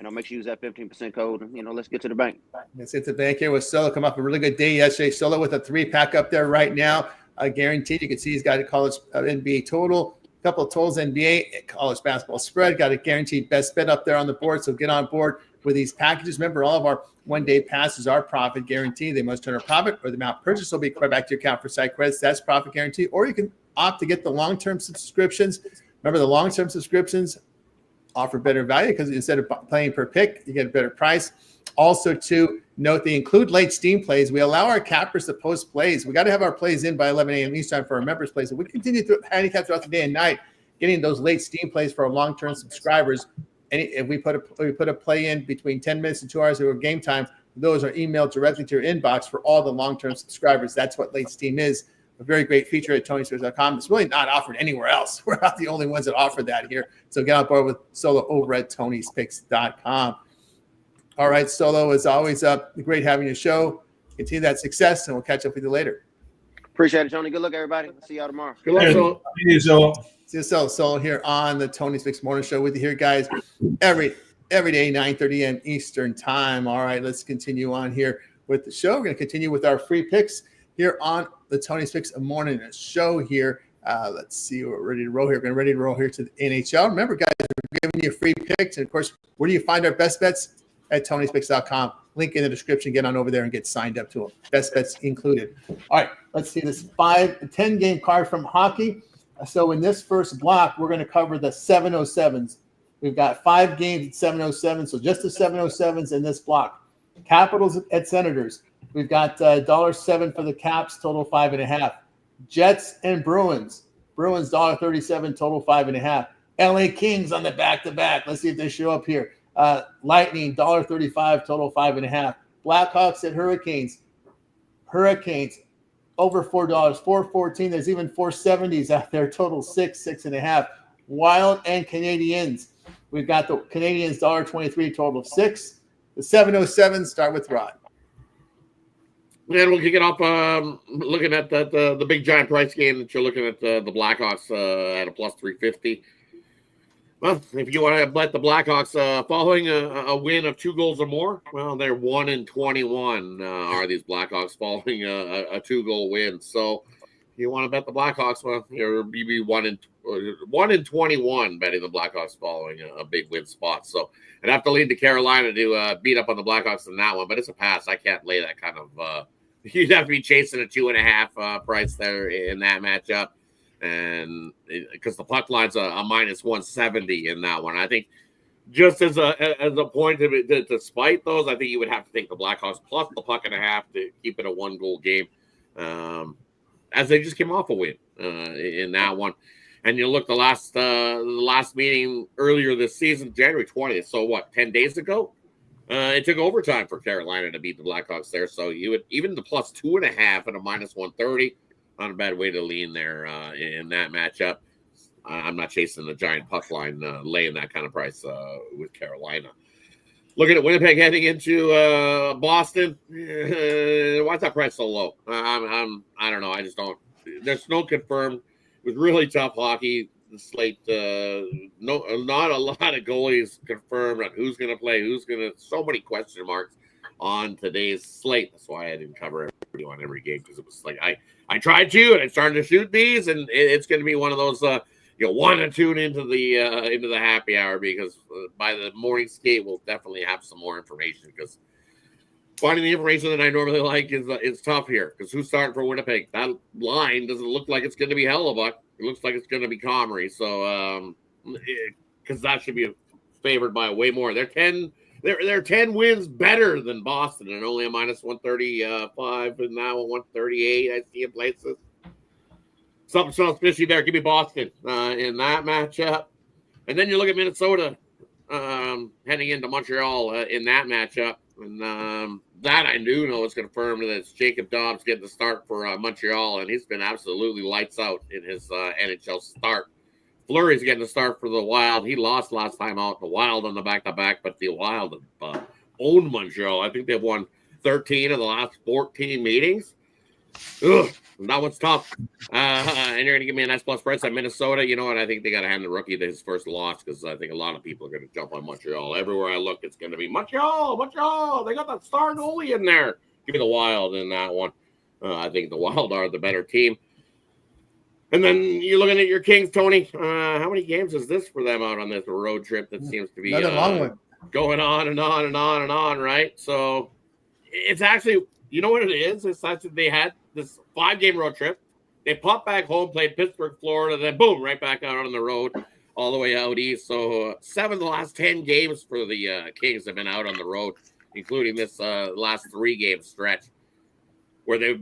[SPEAKER 6] Make sure you use that 15% code. Let's get to the bank.
[SPEAKER 1] Let's get to the bank here with Solo. Come up a really good day yesterday. Solo with a 3-pack up there right now. Guaranteed. You can see he's got a college NBA total. Couple of totals NBA, college basketball spread, got a guaranteed best bet up there on the board. So get on board with these packages. Remember, all of our one-day passes are profit guaranteed. They must turn a profit or the amount purchased will be credited back to your account for site credits. That's profit guarantee. Or you can opt to get the long-term subscriptions. Remember, the long-term subscriptions offer better value because instead of paying per pick, you get a better price. Also, to note, they include late steam plays. We allow our cappers to post plays. We got to have our plays in by 11 a.m. Eastern time for our members' plays. So we continue to handicap throughout the day and night, getting those late steam plays for our long-term subscribers. And if we put a play in between 10 minutes and 2 hours of game time, those are emailed directly to your inbox for all the long-term subscribers. That's what late steam is. A very great feature at TonySpace.com. It's really not offered anywhere else. We're not the only ones that offer that here. So get on board with Solo over at TonySpace.com. All right, Solo, as always, great having your show. Continue that success, and we'll catch up with you later.
[SPEAKER 6] Appreciate it, Tony. Good luck, everybody. See y'all tomorrow.
[SPEAKER 2] Good luck, Solo.
[SPEAKER 4] See you, Solo.
[SPEAKER 1] See you, Solo, here on the Tony's Fix Morning Show with you here, guys, every day, 9:30 a.m. Eastern time. All right, let's continue on here with the show. We're going to continue with our free picks here on the Tony's Fix Morning Show here. Let's see, we're ready to roll here. We're ready to roll here to the NHL. Remember, guys, we're giving you free picks. And, of course, where do you find our best bets? At Tony'sPicks.com. Link in the description. Get on over there and get signed up to them. Best bets included. All right, let's see this 10 game card from hockey. So in this first block, we're going to cover the 707s. We've got 5 games at 707, so just the 707s in this block. Capitals at Senators. We've got $7 for the Caps, total 5.5. Jets and Bruins. Bruins $1.37, total 5.5. LA Kings on the back-to-back. Let's see if they show up here. Lightning $1.35, total 5.5. Blackhawks at Hurricanes. Hurricanes over $4, $4.14. There's even 470s out there, total 6.5. Wild and Canadiens. We've got the Canadiens $1.23, total of 6. The 707s start with Rod.
[SPEAKER 2] And we'll kick it off looking at the big giant price game that you're looking at the Blackhawks at a plus 350. Well, if you want to bet the Blackhawks following a win of 2 goals or more, well, they're 1-21 are these Blackhawks following a 2-goal win. So if you want to bet the Blackhawks, well, you'll be 1-21 betting the Blackhawks following a big win spot. So I'd have to lean to Carolina to beat up on the Blackhawks in that one, but it's a pass. I can't lay that kind of you'd have to be chasing a 2.5 price there in that matchup. And because the puck line's a minus 170 in that one, I think just as a point to spite those, I think you would have to take the Blackhawks plus the puck and a half to keep it a 1-goal game, as they just came off a win in that one. And you look the last meeting earlier this season, January 20th. So what, 10 days ago? It took overtime for Carolina to beat the Blackhawks there. So you would even the plus 2.5 at a minus 130. Not a bad way to lean there in that matchup. I'm not chasing the giant puck line, laying that kind of price with Carolina. Looking at Winnipeg heading into Boston. Why's that price so low? I don't know. I just don't. There's no confirmed. It was really tough hockey. The slate, not a lot of goalies confirmed on who's going to play, so many question marks on today's slate. That's why I didn't cover everyone on every game, because it was like I tried to, and I started to shoot these, and it's going to be one of those you'll want to tune into the happy hour, because by the morning skate we'll definitely have some more information, because finding the information that I normally like is tough here, because who's starting for Winnipeg? That line doesn't look like it's going to be Hellebuck. It looks like it's going to be Comrie. So, because that should be favored by way more. They're 10 wins better than Boston, and only a minus 135, and now a 138. I see in places. Something sounds fishy there. Give me Boston in that matchup. And then you look at Minnesota heading into Montreal in that matchup. And that I do know is confirmed that it's Jacob Dobbs getting the start for Montreal, and he's been absolutely lights out in his NHL start. Fleury's getting the start for the Wild. He lost last time out. The Wild on the back-to-back, but the Wild owned Montreal. I think they've won 13 of the last 14 meetings. Ugh, that one's tough. And you're going to give me a nice plus price on Minnesota. You know what? I think they got to hand the rookie his first loss, because I think a lot of people are going to jump on Montreal. Everywhere I look, it's going to be Montreal. They got that star goalie in there. Give me the Wild in that one. I think the Wild are the better team. And then you're looking at your Kings, Tony. How many games is this for them out on this road trip that seems to be
[SPEAKER 1] long one.
[SPEAKER 2] Going on and on and on and on, right? So it's actually, you know what it is? It's actually they had this 5-game road trip. They popped back home, played Pittsburgh, Florida, then boom, right back out on the road, all the way out east. So 7 of the last 10 games for the Kings have been out on the road, including this last 3-game stretch, where they've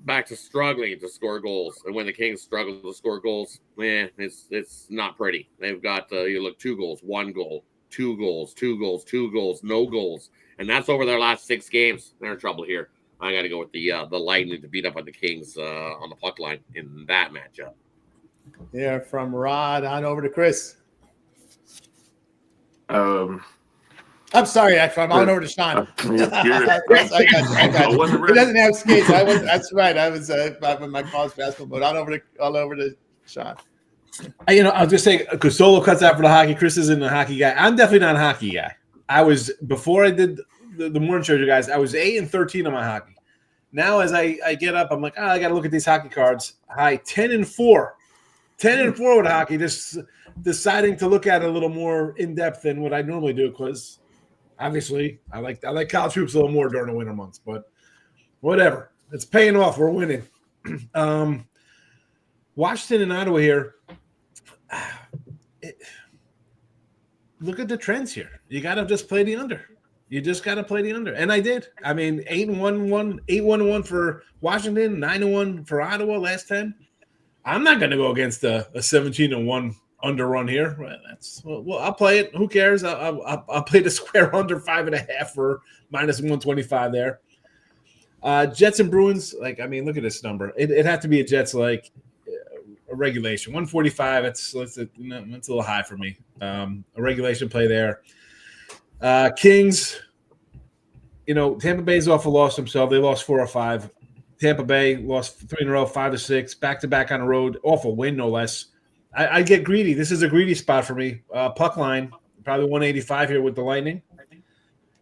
[SPEAKER 2] back to struggling to score goals. And when the Kings struggle to score goals, it's not pretty. They've got, you look, 2 goals, 1 goal, 2 goals, 2 goals, 2 goals, no goals. And that's over their last 6 games. They're in trouble here. I got to go with the Lightning to beat up on the Kings on the puck line in that matchup.
[SPEAKER 1] Yeah, from Rod on over to Chris.
[SPEAKER 3] I'm
[SPEAKER 1] sorry, I'm on over to Sean.
[SPEAKER 3] I got
[SPEAKER 1] you.
[SPEAKER 3] wasn't
[SPEAKER 1] He
[SPEAKER 3] ready.
[SPEAKER 1] doesn't have skates. That's right. I was in my college basketball, but all over to Sean.
[SPEAKER 4] I was just saying, because Solo cuts out for the hockey. Chris isn't a hockey guy. I'm definitely not a hockey guy. I was, before I did the morning show, you guys, I was 8-13 on my hockey. Now, as I get up, I'm like, I got to look at these hockey cards. Hi, 10-4. 10-4 with hockey. Just deciding to look at it a little more in depth than what I normally do, because Obviously, I like college hoops a little more during the winter months, but whatever. It's paying off. We're winning. Washington and Ottawa here. Look at the trends here. You got to just play the under. You just got to play the under. And I did. I mean, 8-1 for Washington, 9-1 for Ottawa last 10. I'm not going to go against a 17-1 under run here. Well, I'll play it. Who cares? I'll play the square under 5.5 for -125 there. Jets and Bruins, look at this number. It had to be a Jets a regulation. 145, it's a little high for me. A regulation play there. Kings, Tampa Bay's off a loss themselves. They lost 4 or 5. Tampa Bay lost 3 in a row, 5 to 6, back-to-back on the road. Awful win, no less. I get greedy. This is a greedy spot for me. Puck line, probably 185 here with the Lightning.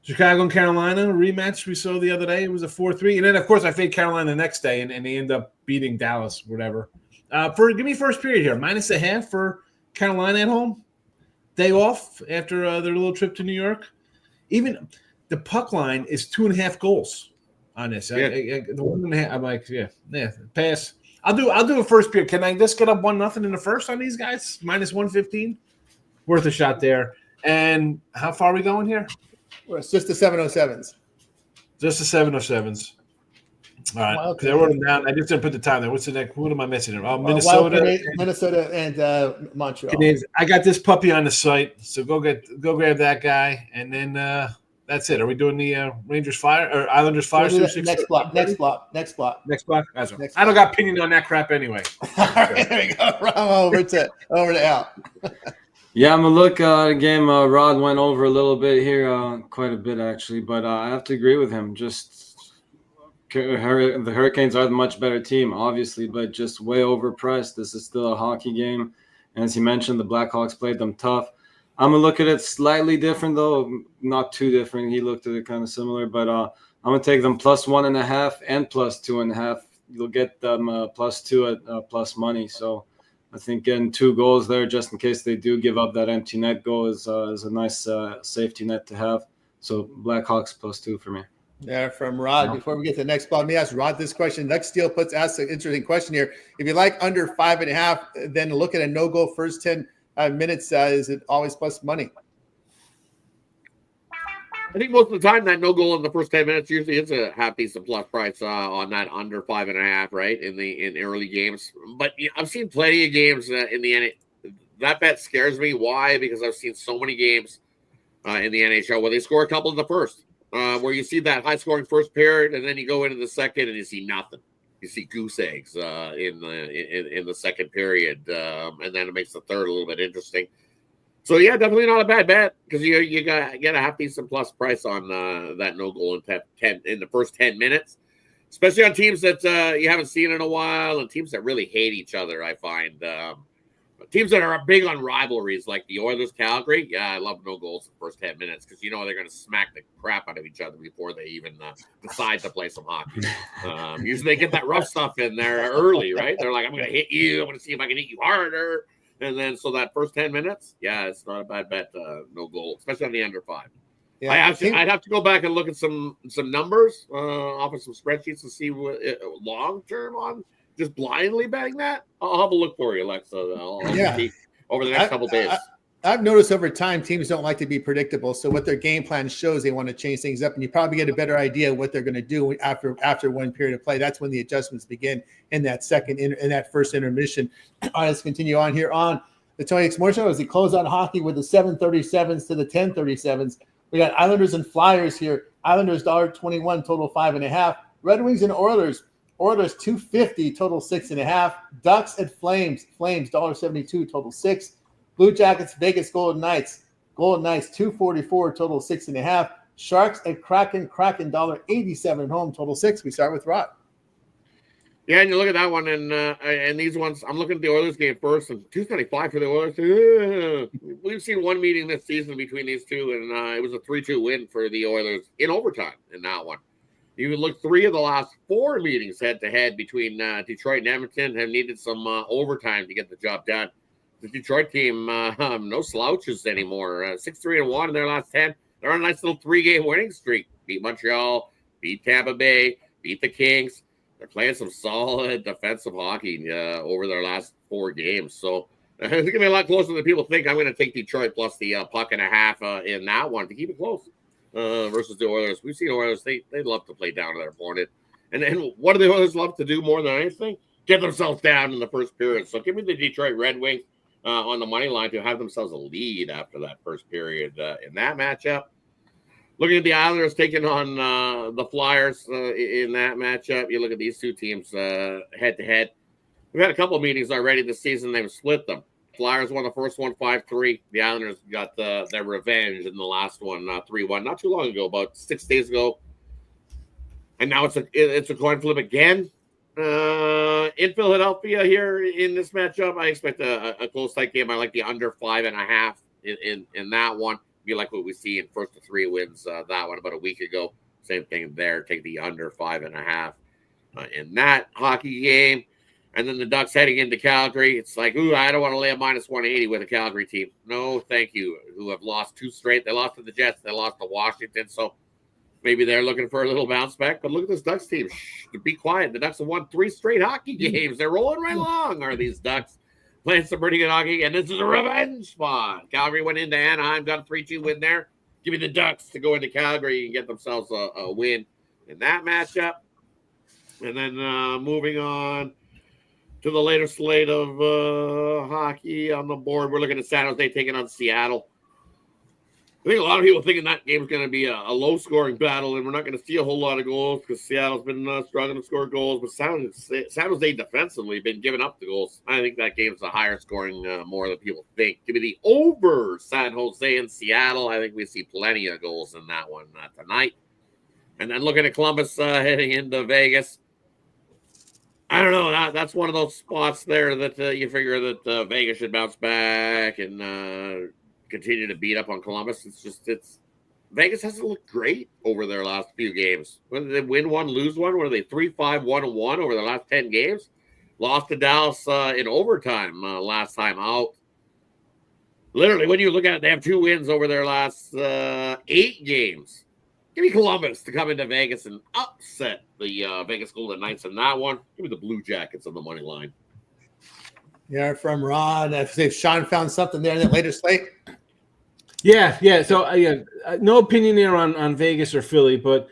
[SPEAKER 4] Chicago and Carolina rematch we saw the other day. It was a 4-3. And then, of course, I fade Carolina the next day, and they end up beating Dallas, whatever. Give me first period here. -0.5 for Carolina at home. Day off after their little trip to New York. Even the puck line is 2.5 goals on this.
[SPEAKER 2] Yeah.
[SPEAKER 4] The 1.5. I'm like, yeah, pass. I'll do a first period. Can I just get up 1-0 in the first on these guys? -115. Worth a shot there. And how far are we going here?
[SPEAKER 1] Well, it's just the 707s.
[SPEAKER 4] Just the 707s. All right.
[SPEAKER 1] Well,
[SPEAKER 4] I wrote them down. I just didn't put the time there. What's the next? What am I missing here? Oh,
[SPEAKER 1] Minnesota
[SPEAKER 4] Minnesota.
[SPEAKER 1] and Montreal.
[SPEAKER 4] I got this puppy on the site, so go grab that guy, and then that's it. Are we doing the Rangers Fire or Islanders Fire?
[SPEAKER 1] Next block.
[SPEAKER 4] Next block.
[SPEAKER 1] Next
[SPEAKER 4] I don't got opinion on that crap anyway.
[SPEAKER 1] All right, there we go. Over to Al.
[SPEAKER 5] Yeah, I'm going to look at the game. Rod went over a little bit here, quite a bit actually, but I have to agree with him. Just the Hurricanes are the much better team, obviously, but just way overpriced. This is still a hockey game. And as you mentioned, the Blackhawks played them tough. I'm going to look at it slightly different, though. Not too different. He looked at it kind of similar, but I'm going to take them +1.5 and +2.5. You'll get them +2 at plus money. So I think getting 2 goals there, just in case they do give up that empty net goal, is a nice safety net to have. So Blackhawks +2 for me.
[SPEAKER 1] Yeah, from Rod. Before we get to the next ball, let me ask Rod this question. Next Steel asks an interesting question here. If you like under 5.5, then look at a no-go first 10 minutes. Is it always plus money?
[SPEAKER 2] I think most of the time that no goal in the first 10 minutes usually is a half decent plus price on that under 5.5, right? In early games. But I've seen plenty of games in the end. That bet scares me. Why? Because I've seen so many games in the NHL where they score a couple in the first, where you see that high scoring first period, and then you go into the second and you see nothing. You see goose eggs in the second period, and then it makes the third a little bit interesting. So yeah, definitely not a bad bet because you get a half decent plus price on that no goal in the first 10 minutes, especially on teams that you haven't seen in a while and teams that really hate each other. I find teams that are big on rivalries like the Oilers, Calgary. Yeah, I love no goals in the first 10 minutes because they're going to smack the crap out of each other before they even decide to play some hockey. Usually they get that rough stuff in there early, right? They're like, I'm going to hit you. I'm going to see if I can hit you harder. And then, so that first 10 minutes, yeah, it's not a bad bet. No goal, especially on the under 5. Yeah, I'd have to go back and look at some numbers off of some spreadsheets to see what long term on just blindly betting that. I'll have a look for you, Alexa. Over the next couple days.
[SPEAKER 1] I've noticed over time teams don't like to be predictable. So what their game plan shows, they want to change things up, and you probably get a better idea of what they're going to do after one period of play. That's when the adjustments begin in that first intermission. All right, let's continue on here on the Tony X Morning Show as we close out hockey with the 737s to the 1037s. We got Islanders and Flyers here. Islanders $1.21, total 5.5. Red Wings and Oilers. Oilers $2.50, total 6.5. Ducks at Flames. Flames $1.72, total 6. Blue Jackets, Vegas, Golden Knights. Golden Knights, $2.44, total 6.5. Sharks at Kraken, $1.87 at home, total 6. We start with Rod.
[SPEAKER 2] Yeah, and you look at that one, and these ones, I'm looking at the Oilers game first, and $2.75 for the Oilers. We've seen one meeting this season between these two, and it was a 3-2 win for the Oilers in overtime in that one. You look 3 of the last 4 meetings head-to-head between Detroit and Edmonton have needed some overtime to get the job done. The Detroit team, no slouches anymore. 6-3-1 in their last 10. They're on a nice little 3-game winning streak. Beat Montreal, beat Tampa Bay, beat the Kings. They're playing some solid defensive hockey over their last 4 games. So it's going to be a lot closer than people think. I'm going to take Detroit plus the puck and a half in that one to keep it close versus the Oilers. We've seen Oilers. They love to play down to their opponent. And then what do the Oilers love to do more than anything? Get themselves down in the first period. So give me the Detroit Red Wings on the money line to have themselves a lead after that first period in that matchup. Looking at the Islanders taking on the Flyers in that matchup, you look at these two teams head-to-head. We've had a couple of meetings already this season. They've split them. Flyers won the first one 5-3. The Islanders got their revenge in the last one 3-1 not too long ago, about 6 days ago. And now it's a coin flip again. In Philadelphia here in this matchup, I expect a close tight game. I like the under 5.5 in that one. Be like what we see in first to 3 wins that one about a week ago. Same thing there. Take the under 5.5 in that hockey game. And then the Ducks heading into Calgary. It's like, ooh, I don't want to lay a minus 180 with a Calgary team. No, thank you. Who have lost 2 straight. They lost to the Jets. They lost to Washington. So maybe they're looking for a little bounce back. But look at this Ducks team. Shh, be quiet. The Ducks have won 3 straight hockey games. They're rolling right along, are these Ducks. Playing some pretty good hockey. And this is a revenge spot. Calgary went into Anaheim, got a 3-2 win there. Give me the Ducks to go into Calgary and get themselves a win in that matchup. And then moving on to the later slate of hockey on the board, we're looking at San Jose taking on Seattle. I think a lot of people thinking that game is going to be a low-scoring battle, and we're not going to see a whole lot of goals because Seattle's been struggling to score goals. But San Jose defensively been giving up the goals. I think that game's a higher scoring more than people think. Give me the over San Jose and Seattle. I think we see plenty of goals in that one tonight. And then looking at Columbus heading into Vegas. I don't know. That's one of those spots there that you figure that Vegas should bounce back and continue to beat up on Columbus. It's Vegas hasn't looked great over their last few games. Whether they win one, lose one, were they 3-5, 1-1 over their last 10 games? Lost to Dallas in overtime last time out. Literally, when you look at it, they have 2 wins over their last 8 games. Give me Columbus to come into Vegas and upset the Vegas Golden Knights in that one. Give me the Blue Jackets on the money line.
[SPEAKER 1] Yeah, from Ron. If Sean found something there in the later slate.
[SPEAKER 4] Yeah. So no opinion there on Vegas or Philly, but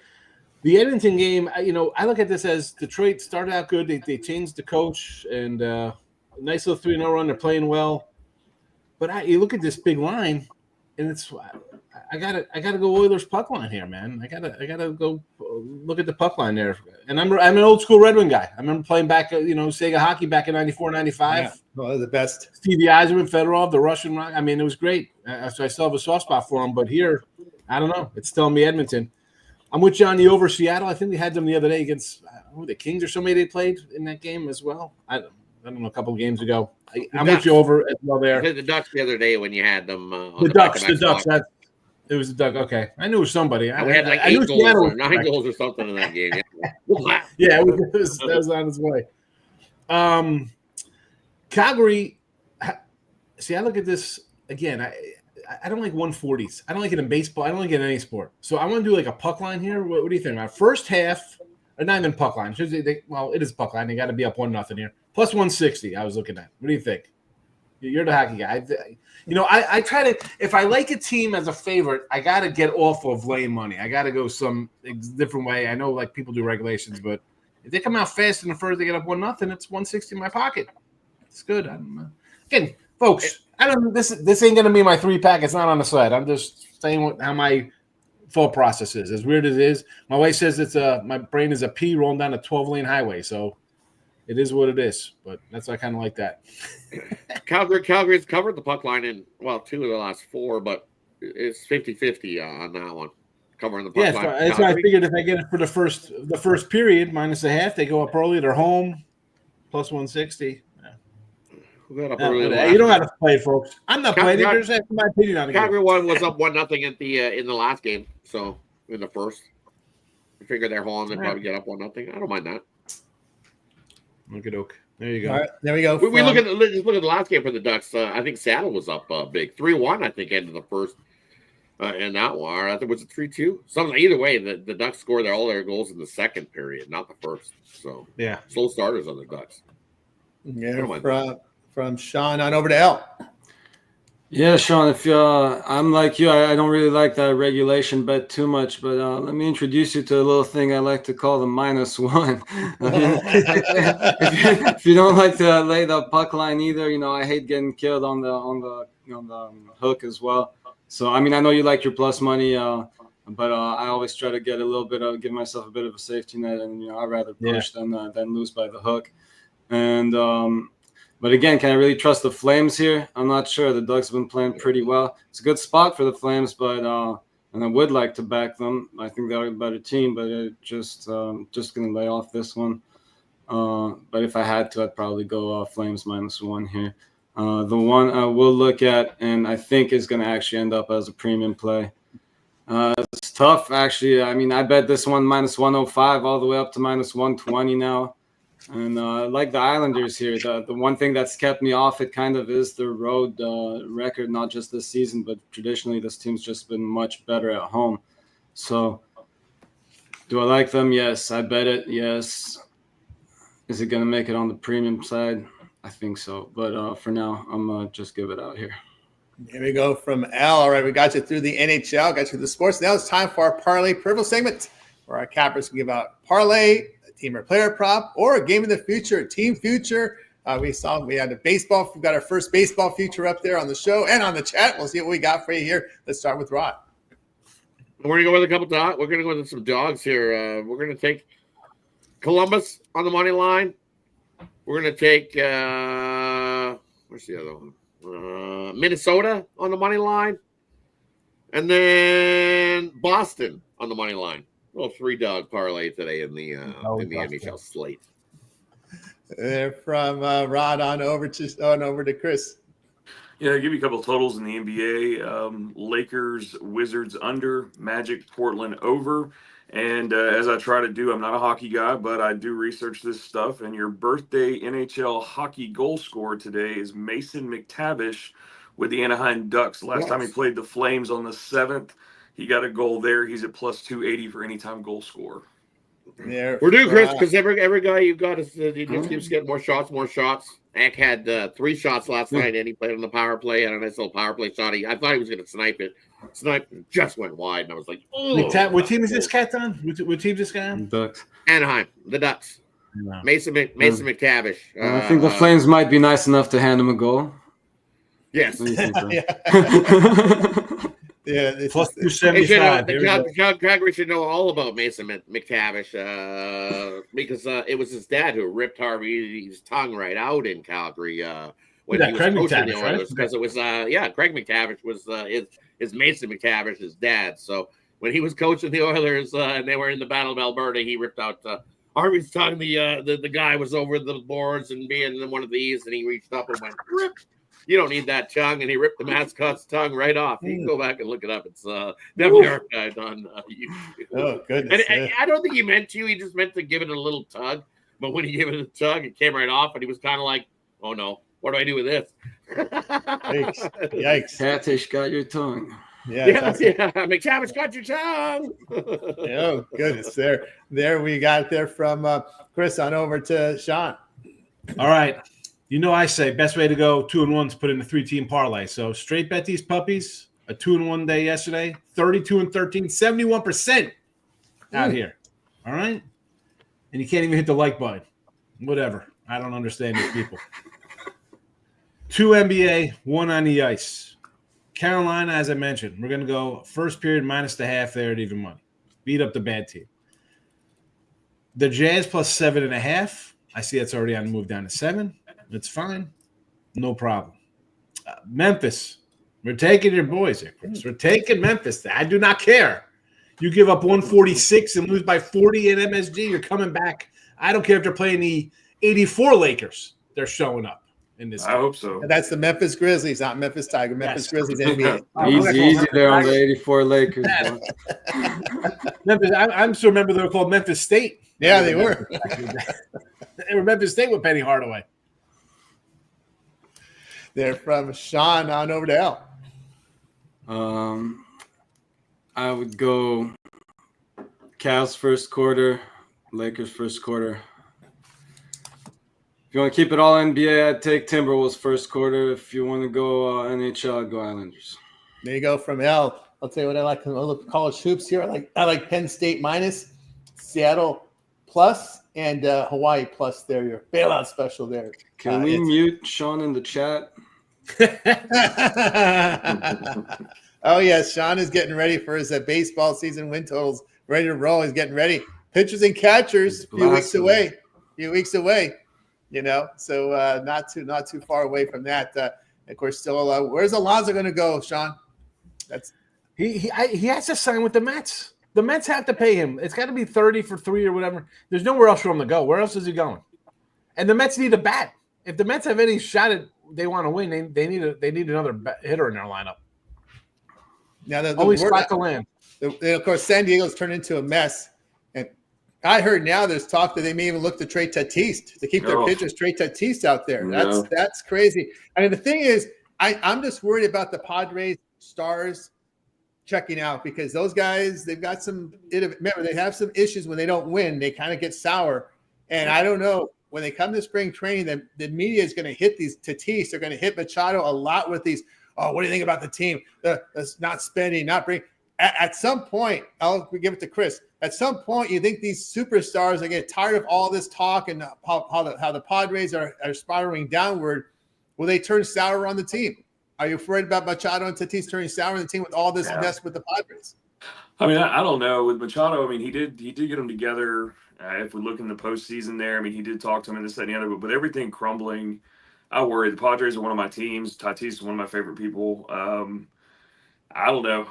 [SPEAKER 4] the Edmonton game, I look at this as Detroit started out good. They changed the coach and nice little 3-0 run. They're playing well, but you look at this big line, and it's I gotta go Oilers puck line here, man. I gotta go look at the puck line there. And I'm an old school Red Wing guy. I remember playing back, Sega hockey back in 94, 95.
[SPEAKER 1] Yeah, well, the best.
[SPEAKER 4] Stevie Yzerman, Fedorov, the Russian rock. I mean, it was great. So I still have a soft spot for him. But here, I don't know. It's telling me Edmonton. I'm with you on the over Seattle. I think we had them the other day against the Kings or somebody they played in that game as well. I don't know, a couple of games ago. I'm with you over as well there.
[SPEAKER 2] The Ducks the other day when you had them.
[SPEAKER 4] The Ducks. It was the Duck. Okay, I knew it was somebody.
[SPEAKER 2] We had like 8 goals or 9 goals or something in that game.
[SPEAKER 4] Yeah, that was on its way. Calgary. See, I look at this again. I don't like 140s. I don't like it in baseball. I don't like it in any sport. So I want to do like a puck line here. What do you think? First half, or not even puck line. Well, it is puck line. They got to be up 1-0 here. Plus 160. I was looking at. What do you think? You're the hockey guy. I try to, if I like a team as a favorite, I got to get off of laying money. I got to go some different way. I know like people do regulations, but if they come out fast in the first, they get up 1-0, it's 160 in my pocket. It's good. Again, folks, this ain't going to be my 3-pack. It's not on the side. I'm just saying how my thought process is. As weird as it is, my wife says my brain is a P rolling down a 12-lane highway. So it is what it is, but that's I kind of like that.
[SPEAKER 2] Calgary's covered the puck line in 2 of the last 4, but it's 50-50 on that one. Covering the puck line.
[SPEAKER 4] That's why I figured if I get it for the first period minus a half, they go up early. They're home plus 160.
[SPEAKER 2] You don't
[SPEAKER 4] have to play, folks. I'm not playing. Just asking my opinion on it.
[SPEAKER 2] Calgary was up 1-0 at in the last game, so in the first, I figure they're home. They probably get up 1-0. I don't mind that.
[SPEAKER 4] Okey-doke. There you go.
[SPEAKER 1] All right, there we go.
[SPEAKER 2] We look at the last game for the Ducks. I think Seattle was up big, 3-1. I think ended the first. in that one. I think was it 3-2. Something either way. The Ducks scored all their goals in the second period, not the first. So
[SPEAKER 4] Yeah.
[SPEAKER 2] slow starters on the Ducks.
[SPEAKER 1] Yeah, from Sean on over to L.
[SPEAKER 5] Yeah, Sean, if I'm like you, I don't really like that regulation bet too much, but let me introduce you to a little thing I like to call the -1. If you don't like to lay the puck line either, I hate getting killed on the hook as well. So I mean, I know you like your plus money, but I always try to get a little bit give myself a bit of a safety net, and I'd rather push than lose by the hook. And but again, can I really trust the Flames here? I'm not sure. The Ducks have been playing pretty well. It's a good spot for the Flames, but and I would like to back them. I think they're a better team, but just going to lay off this one. But if I had to, I'd probably go Flames -1 here. The one I will look at, and I think is going to actually end up as a premium play. It's tough, actually. I mean, I bet this one -105 all the way up to -120 now. And I like the Islanders here. The one thing that's kept me off it kind of is the road record, not just this season, but traditionally this team's just been much better at home. So do I like them? Yes. I bet it. Yes. Is it going to make it on the premium side? I think so. But for now, I'm going to just give it out here.
[SPEAKER 1] Here we go from L. All right, we got you through the NHL, got you through the sports. Now it's time for our Parlay Peripheral segment, where our cappers can give out parlay, team or player prop, or a game of the future, team future. We had the baseball. We've got our first baseball future up there on the show and on the chat. We'll see what we got for you here. Let's start with Rod.
[SPEAKER 2] We're gonna go with a couple dogs. We're gonna go with some dogs here. We're gonna take Columbus on the money line. We're gonna take where's the other one? Minnesota on the money line, and then Boston on the money line. Well, 3-dog parlay today in the NHL slate.
[SPEAKER 1] From Rod on over to Chris.
[SPEAKER 3] Yeah, I'll give you a couple of totals in the NBA. Lakers, Wizards under, Magic, Portland over. And as I try to do, I'm not a hockey guy, but I do research this stuff. And your birthday NHL hockey goal scorer today is Mason McTavish with the Anaheim Ducks. Last time he played the Flames on the 7th. He got a goal there. He's at plus 280 for anytime goal scorer.
[SPEAKER 1] Yeah,
[SPEAKER 2] we're due, Chris, because every guy you've got is he just keeps getting more shots. Eck had 3 shots last night, and he played on the power play. And a nice little power play shot. I thought he was going to snipe it. Just went wide, and I was like, "Oh!"
[SPEAKER 4] What team is this cat on? What team is this guy on?
[SPEAKER 5] Ducks.
[SPEAKER 2] Anaheim, the Ducks. No. Mason McTavish.
[SPEAKER 5] I think the Flames might be nice enough to hand him a goal.
[SPEAKER 2] Yes.
[SPEAKER 1] Yeah,
[SPEAKER 4] plus 275.
[SPEAKER 2] Calgary should know all about Mason McTavish because it was his dad who ripped Harvey's tongue right out in Calgary when he was coaching the Oilers. Because it was Craig McTavish was his Mason McTavish, his dad. So when he was coaching the Oilers and they were in the Battle of Alberta, he ripped out Harvey's tongue. The guy was over the boards and being one of these, and he reached up and went rip. You don't need that tongue, and he ripped the mascot's tongue right off. You can go back and look it up. It's definitely archived on YouTube.
[SPEAKER 1] Oh, goodness.
[SPEAKER 2] And I don't think he meant to. He just meant to give it a little tug. But when he gave it a tug, it came right off, and he was kind of like, oh, no, what do I do with this?
[SPEAKER 1] Yikes.
[SPEAKER 5] Catfish got your tongue.
[SPEAKER 2] Yeah. McTavish got your tongue.
[SPEAKER 1] Oh, goodness. There we got there from Chris on over to Sean.
[SPEAKER 4] All right. I say best way to go 2-1 is put in a 3-team parlay. So straight bet these puppies. A 2-1 day yesterday, 32-13, 71% out here. All right, and you can't even hit the like button. Whatever. I don't understand these people. 2 NBA, 1 on the ice. Carolina, as I mentioned, we're gonna go first period minus the half there at even money. Beat up the bad team. The Jazz plus 7.5. I see that's already on the move down to 7. It's fine. No problem. Memphis. We're taking your boys here, Chris. We're taking Memphis. I do not care. You give up 146 and lose by 40 in MSG, you're coming back. I don't care if they're playing the 84 Lakers. They're showing up in this game.
[SPEAKER 3] I hope so.
[SPEAKER 1] That's the Memphis Grizzlies, not Memphis Tiger. Memphis Grizzlies NBA.
[SPEAKER 5] Easy there on the 84 Lakers.
[SPEAKER 4] Memphis, I'm still remember they were called Memphis State.
[SPEAKER 1] Yeah, they were.
[SPEAKER 4] They were Memphis State with Penny Hardaway.
[SPEAKER 1] They're from Sean on over to L.
[SPEAKER 5] I would go Cavs first quarter, Lakers first quarter. If you want to keep it all NBA, I'd take Timberwolves first quarter. If you want to go NHL, I'd go Islanders.
[SPEAKER 1] There you go from L. I'll tell you what I like. I look college hoops here. I like Penn State minus, Seattle plus, and Hawaii plus. There, your bailout special there.
[SPEAKER 5] Can we mute Sean in the chat?
[SPEAKER 1] Oh yes, Sean is getting ready for his baseball season win totals. Ready to roll. He's getting ready. Pitchers and catchers, a few weeks away. So not too far away from that. Of course, still, where's Alonso going to go, Sean? That's
[SPEAKER 4] he has to sign with the Mets. The Mets have to pay him. It's got to be 30 for 3 or whatever. There's nowhere else for him to go. Where else is he going? And the Mets need a bat. If the Mets have any shot at they want to win, they need another hitter in their lineup.
[SPEAKER 1] Now the
[SPEAKER 4] always spot to land.
[SPEAKER 1] Of course, San Diego's turned into a mess. And I heard now there's talk that they may even look to trade Tatis to keep their pitchers, trade Tatis out there. That's crazy. I mean, the thing is, I'm just worried about the Padres stars checking out because those guys, they've got some – remember, they have some issues when they don't win. They kind of get sour. And I don't know. When they come to spring training, the media is going to hit these Tatis. They're going to hit Machado a lot with these, oh, what do you think about the team? That's not spending, not bringing – at some point, I'll give it to Chris. At some point, you think these superstars are getting tired of all this talk and how the Padres are spiraling downward. Will they turn sour on the team? Are you afraid about Machado and Tatis turning sour on the team with all this mess with the Padres?
[SPEAKER 3] I mean, I don't know. With Machado, I mean, he did get them together. If we look in the postseason there, I mean, he did talk to him and this, that, and the other. But with everything crumbling, I worry. The Padres are one of my teams. Tatis is one of my favorite people. I don't know.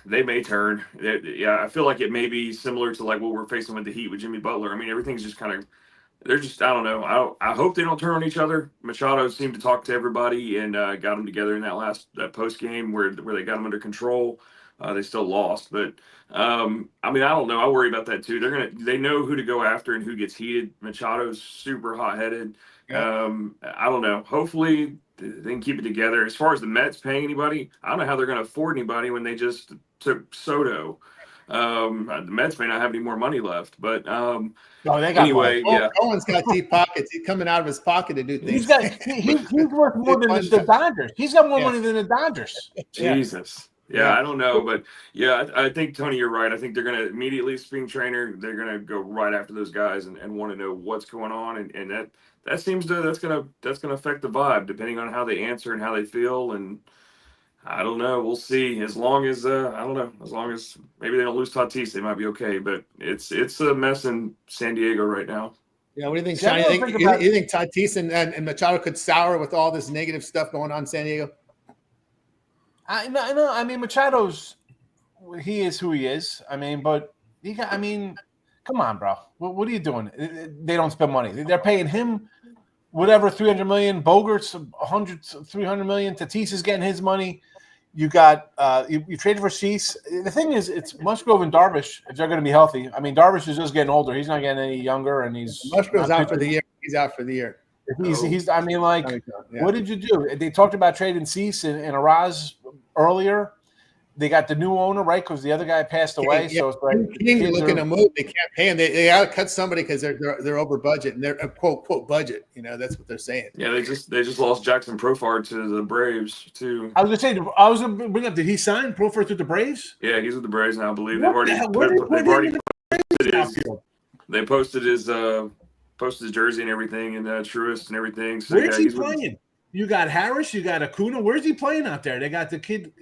[SPEAKER 3] They may turn. I feel like it may be similar to like what we're facing with the Heat with Jimmy Butler. I mean, everything's just kind of – they're just – I don't know. I hope they don't turn on each other. Machado seemed to talk to everybody and got them together in that post game where they got them under control. They still lost, but I mean, I don't know. I worry about that too. They know who to go after and who gets heated. Machado's super hot-headed. I don't know. Hopefully they can keep it together. As far as the Mets paying anybody, I don't know how they're going to afford anybody when they just took Soto. The Mets may not have any more money left, but anyway,
[SPEAKER 1] Cohen's got deep pockets. He's coming out of his pocket to do things.
[SPEAKER 4] He's worth more than the Dodgers. He's got more money than the Dodgers.
[SPEAKER 3] Jesus. Yeah, I don't know, but I think Tony, you're right. I think they're going to immediately spring trainer. They're going to go right after those guys and want to know what's going on, and that seems that's going to affect the vibe depending on how they answer and how they feel. And I don't know. We'll see. As long as I don't know. As long as maybe they don't lose Tatis, they might be okay. But it's a mess in San Diego right now.
[SPEAKER 1] Yeah, what do you think, Sean? You think Tatis and Machado could sour with all this negative stuff going on in San Diego?
[SPEAKER 4] No. I mean, Machado's he is who he is. I mean, but come on, bro. What are you doing? They don't spend money. They're paying him whatever, $300 million. Bogart's $300 million. Tatis is getting his money. You got you traded for Cease. The thing is, it's Musgrove and Darvish if they're going to be healthy. I mean, Darvish is just getting older. He's not getting any younger, and
[SPEAKER 1] Musgrove's out for the year. He's out for the year.
[SPEAKER 4] He's. I mean, like, what did you do? They talked about trading Cease and Araz earlier. They got the new owner, right? Because the other guy passed away. So it's like
[SPEAKER 1] King's looking to move. They can't pay him. They got to cut somebody because they're over budget and they're quote budget. That's what they're saying.
[SPEAKER 3] Yeah, they just lost Jackson Profar to the Braves too.
[SPEAKER 4] I was gonna bring up. Did he sign Profar to the Braves?
[SPEAKER 3] Yeah, he's with the Braves now. I believe they posted his jersey and everything and Truist and everything. So
[SPEAKER 4] where's he playing? You got Harris. You got Acuna. Where's he playing out there? They got the kid.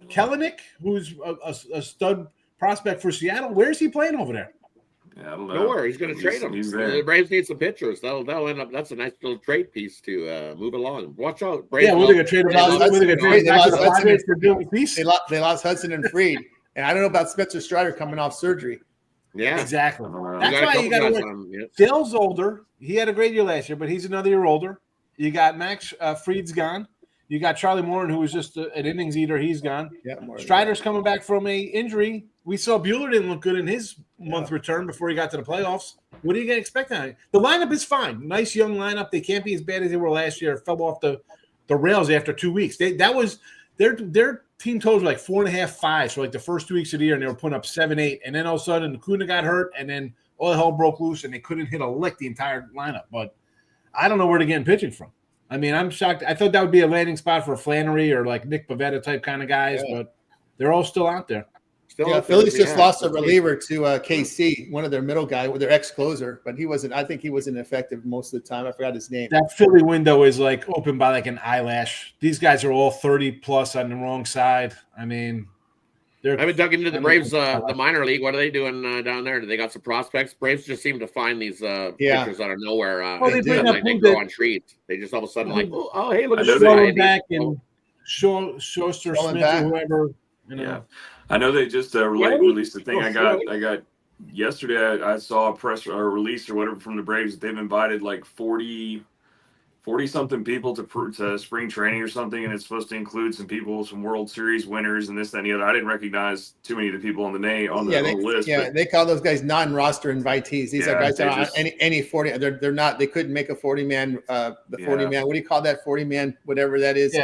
[SPEAKER 4] Kelenic, who's a stud prospect for Seattle. Where's he playing over there?
[SPEAKER 3] Yeah, I don't know.
[SPEAKER 2] Nowhere. He's going to trade him. The Braves need some pitchers. That'll end up. That's a nice little trade piece to move along. Watch out, Braves.
[SPEAKER 4] Yeah, we're going to trade him.
[SPEAKER 1] They lost Hudson and Freed, and I don't know about Spencer Strider coming off surgery.
[SPEAKER 2] Yeah,
[SPEAKER 4] exactly. That's why you got to look. Dale's older. He had a great year last year, but he's another year older. You got Max Fried's gone. You got Charlie Morin, who was just an innings eater. He's gone. Yeah, Strider's coming back from a injury. We saw Buehler didn't look good in his month return before he got to the playoffs. What are you going to expect now? The lineup is fine. Nice young lineup. They can't be as bad as they were last year. It fell off the rails after 2 weeks. That was their team totals were like 4.5, 5. So like the first 2 weeks of the year, and they were putting up 7, 8, and then all of a sudden Kuna got hurt, and then all hell broke loose, and they couldn't hit a lick the entire lineup. But I don't know where they're getting pitching from. I mean, I'm shocked. I thought that would be a landing spot for Flannery or like Nick Pivetta type kind of guys, but they're all still out there.
[SPEAKER 1] Phillies just lost a reliever to KC, one of their middle guy with their ex-closer, but he wasn't. I think he wasn't effective most of the time. I forgot his name.
[SPEAKER 4] That Philly window is like open by like an eyelash. These guys are all 30 plus on the wrong side. I mean,
[SPEAKER 2] I've been dug into the Braves, the minor league. What are they doing down there? Do they got some prospects? Braves just seem to find these pitchers out of nowhere. They grow on trees. They just all of a sudden like, oh, hey, look at this guy
[SPEAKER 4] back and Schuster, Smith, or whoever.
[SPEAKER 3] Yeah, I know they just released the thing. I got yesterday. I saw a press or release or whatever from the Braves that they've invited like 40 something people to spring training or something, and it's supposed to include some people, some World Series winners, and this, that, and the other. I didn't recognize too many of the people on the list.
[SPEAKER 1] Yeah, they call those guys non-roster invitees. These are guys that are any 40. They're not. They couldn't make a 40-man. 40-man. What do you call that? 40-man, whatever that is.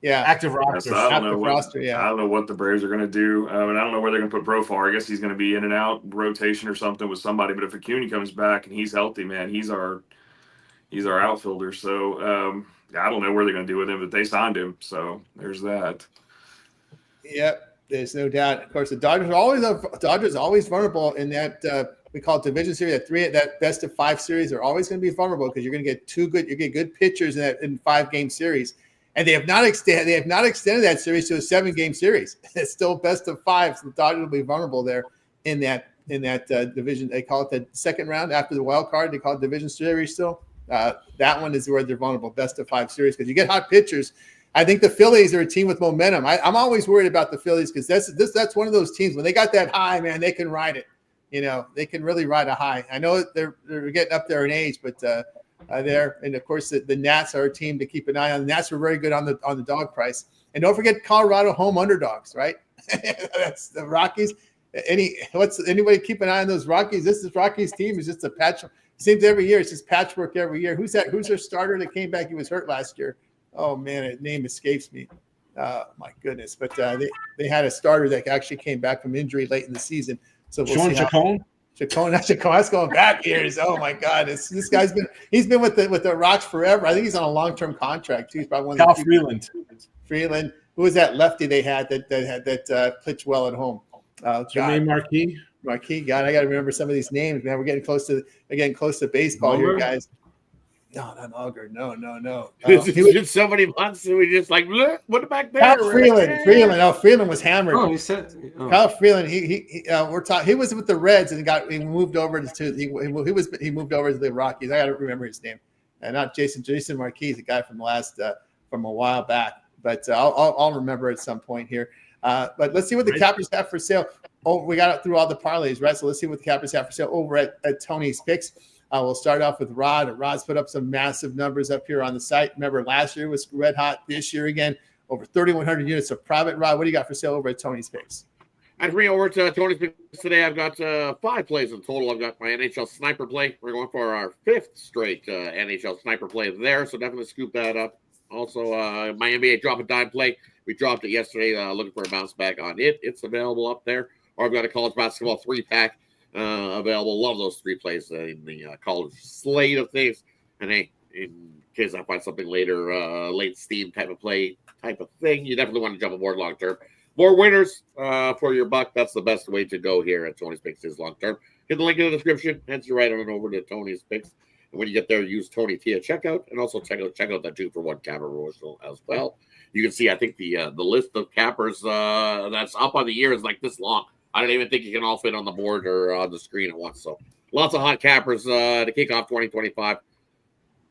[SPEAKER 1] Yeah, active roster.
[SPEAKER 3] So I don't know what the Braves are going to do. And I don't know where they're going to put Profar. I guess he's going to be in and out rotation or something with somebody. But if Acuna comes back and he's healthy, man, he's our outfielder. So I don't know where they're going to do with him, but they signed him. So there's that.
[SPEAKER 1] Yep, there's no doubt. Of course, the Dodgers are always vulnerable in that we call it division series. That best of 5 series are always going to be vulnerable because you're going to get good pitchers in 5-game series. And they have not extended that series to a 7-game series. It's still best of 5. So the Dodgers will be vulnerable there in that division. They call it the second round after the wild card. They call it division series still. That one is where they're vulnerable, best of 5 series, because you get hot pitchers. I think the Phillies are a team with momentum. I'm always worried about the Phillies because that's one of those teams when they got that high, man, they can ride it. They can really ride a high. I know they're getting up there in age, but there, and of course the Nats are a team to keep an eye on. The Nats were very good on the dog price, and don't forget Colorado home underdogs, right? That's the Rockies. Anybody keep an eye on those Rockies? This is Rockies team is just a patch. Seems every year it's just patchwork every year. Who's that? Who's their starter that came back? He was hurt last year. Oh man, his name escapes me. My goodness, but they had a starter that actually came back from injury late in the season. So we'll
[SPEAKER 4] Sean Chacon.
[SPEAKER 1] That's going back years. Oh my God, this guy's been with the Rocks forever. I think he's on a long-term contract too. He's probably one of the Freeland. Who was that lefty they had that pitched well at home?
[SPEAKER 4] Jermaine
[SPEAKER 1] Marquis. God, I got to remember some of these names, man. We're getting close to baseball here, guys. No, not Auger. No.
[SPEAKER 2] He was so many months, and we just like, look, what back there?
[SPEAKER 1] Kyle Freeland. Oh, Freeland was hammered.
[SPEAKER 5] Oh, he said. Oh.
[SPEAKER 1] Kyle Freeland. He was with the Reds and he moved over to he moved over to the Rockies. I got to remember his name, and not Jason Marquis, the guy from from a while back. But I'll remember at some point here. But let's see what the Cappers have for sale. Oh, we got through all the parlays, right? So let's see what the Cappers have for sale over at Tony's Picks. We'll start off with Rod. Rod's put up some massive numbers up here on the site. Remember, last year was red hot. This year, again, over 3,100 units of private. Rod, what do you got for sale over at Tony's Picks?
[SPEAKER 2] I'd bring over to Tony's Picks today. I've got 5 plays in total. I've got my NHL sniper play. We're going for our 5th straight NHL sniper play there, so definitely scoop that up. Also, my NBA drop a dime play. We dropped it yesterday, looking for a bounce back on it. It's available up there. Or I've got a college basketball 3-pack. Available. Love those 3 plays in the college slate of things. And hey, in case I find something later, late Steam type of thing, you definitely want to jump aboard long term. More winners for your buck. That's the best way to go here at Tony's Picks is long term. Hit the link in the description. Heads you right on over to Tony's Picks. And when you get there, use Tony T at checkout, and also check out that 2-for-1 capper promotional as well. You can see, I think the list of cappers that's up on the year is like this long. I don't even think you can all fit on the board or on the screen at once. So lots of hot cappers to kick off 2025.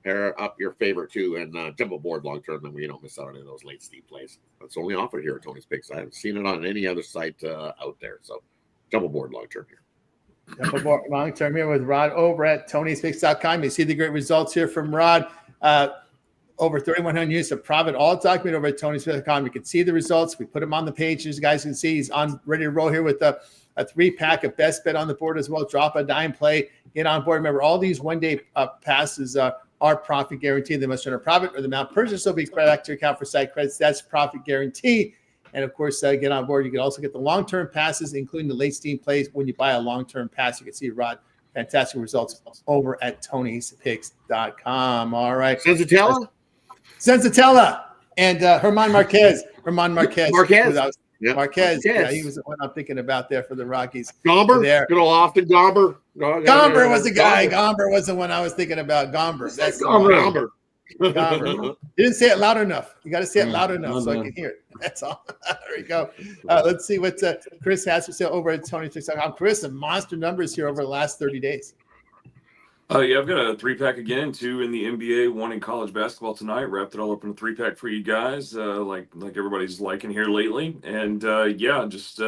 [SPEAKER 2] Pair up your favorite too and jump aboard long term, then we don't miss out on any of those late Steam plays. That's only offered here at Tony's Picks. I haven't seen it on any other site out there. So jump aboard long term here.
[SPEAKER 1] Jump aboard long term here with Rod over at Tony'sPicks.com. You see the great results here from Rod. Over 3,100 units of profit, all documented over at Tony'sPicks.com. You can see the results. We put them on the page. As you guys can see, he's ready to roll here with a 3-pack of best bet on the board as well. Drop a dime play, get on board. Remember, all these one-day passes are are profit guaranteed. They must earn a profit or the amount purchased will be credited back to your account for site credits. That's profit guarantee. And of course, get on board. You can also get the long-term passes, including the late steam plays. When you buy a long-term pass, you can see Rod, fantastic results over at Tony'sPicks.com. All right.
[SPEAKER 2] Sensatella?
[SPEAKER 1] Sensatella and Herman Marquez.
[SPEAKER 2] Marquez. Yeah.
[SPEAKER 1] Marquez. Yeah, he was the one I'm thinking about there for the Rockies.
[SPEAKER 2] Gomber?
[SPEAKER 1] There.
[SPEAKER 2] Good old Austin Gomber.
[SPEAKER 1] Gomber was the guy. Gomber was the one I was thinking about. Gomber. That's
[SPEAKER 2] Gomber.
[SPEAKER 1] Gomber. You didn't say it loud enough. You got to say it loud enough so I can hear it. That's all. There we go. Let's see what Chris has for sale over at Tony'sPicks.com. Chris, some monster numbers here over the last 30 days.
[SPEAKER 3] Yeah, I've got a 3-pack again, 2 in the NBA, 1 in college basketball tonight. Wrapped it all up in a 3-pack for you guys, like everybody's liking here lately. And yeah, just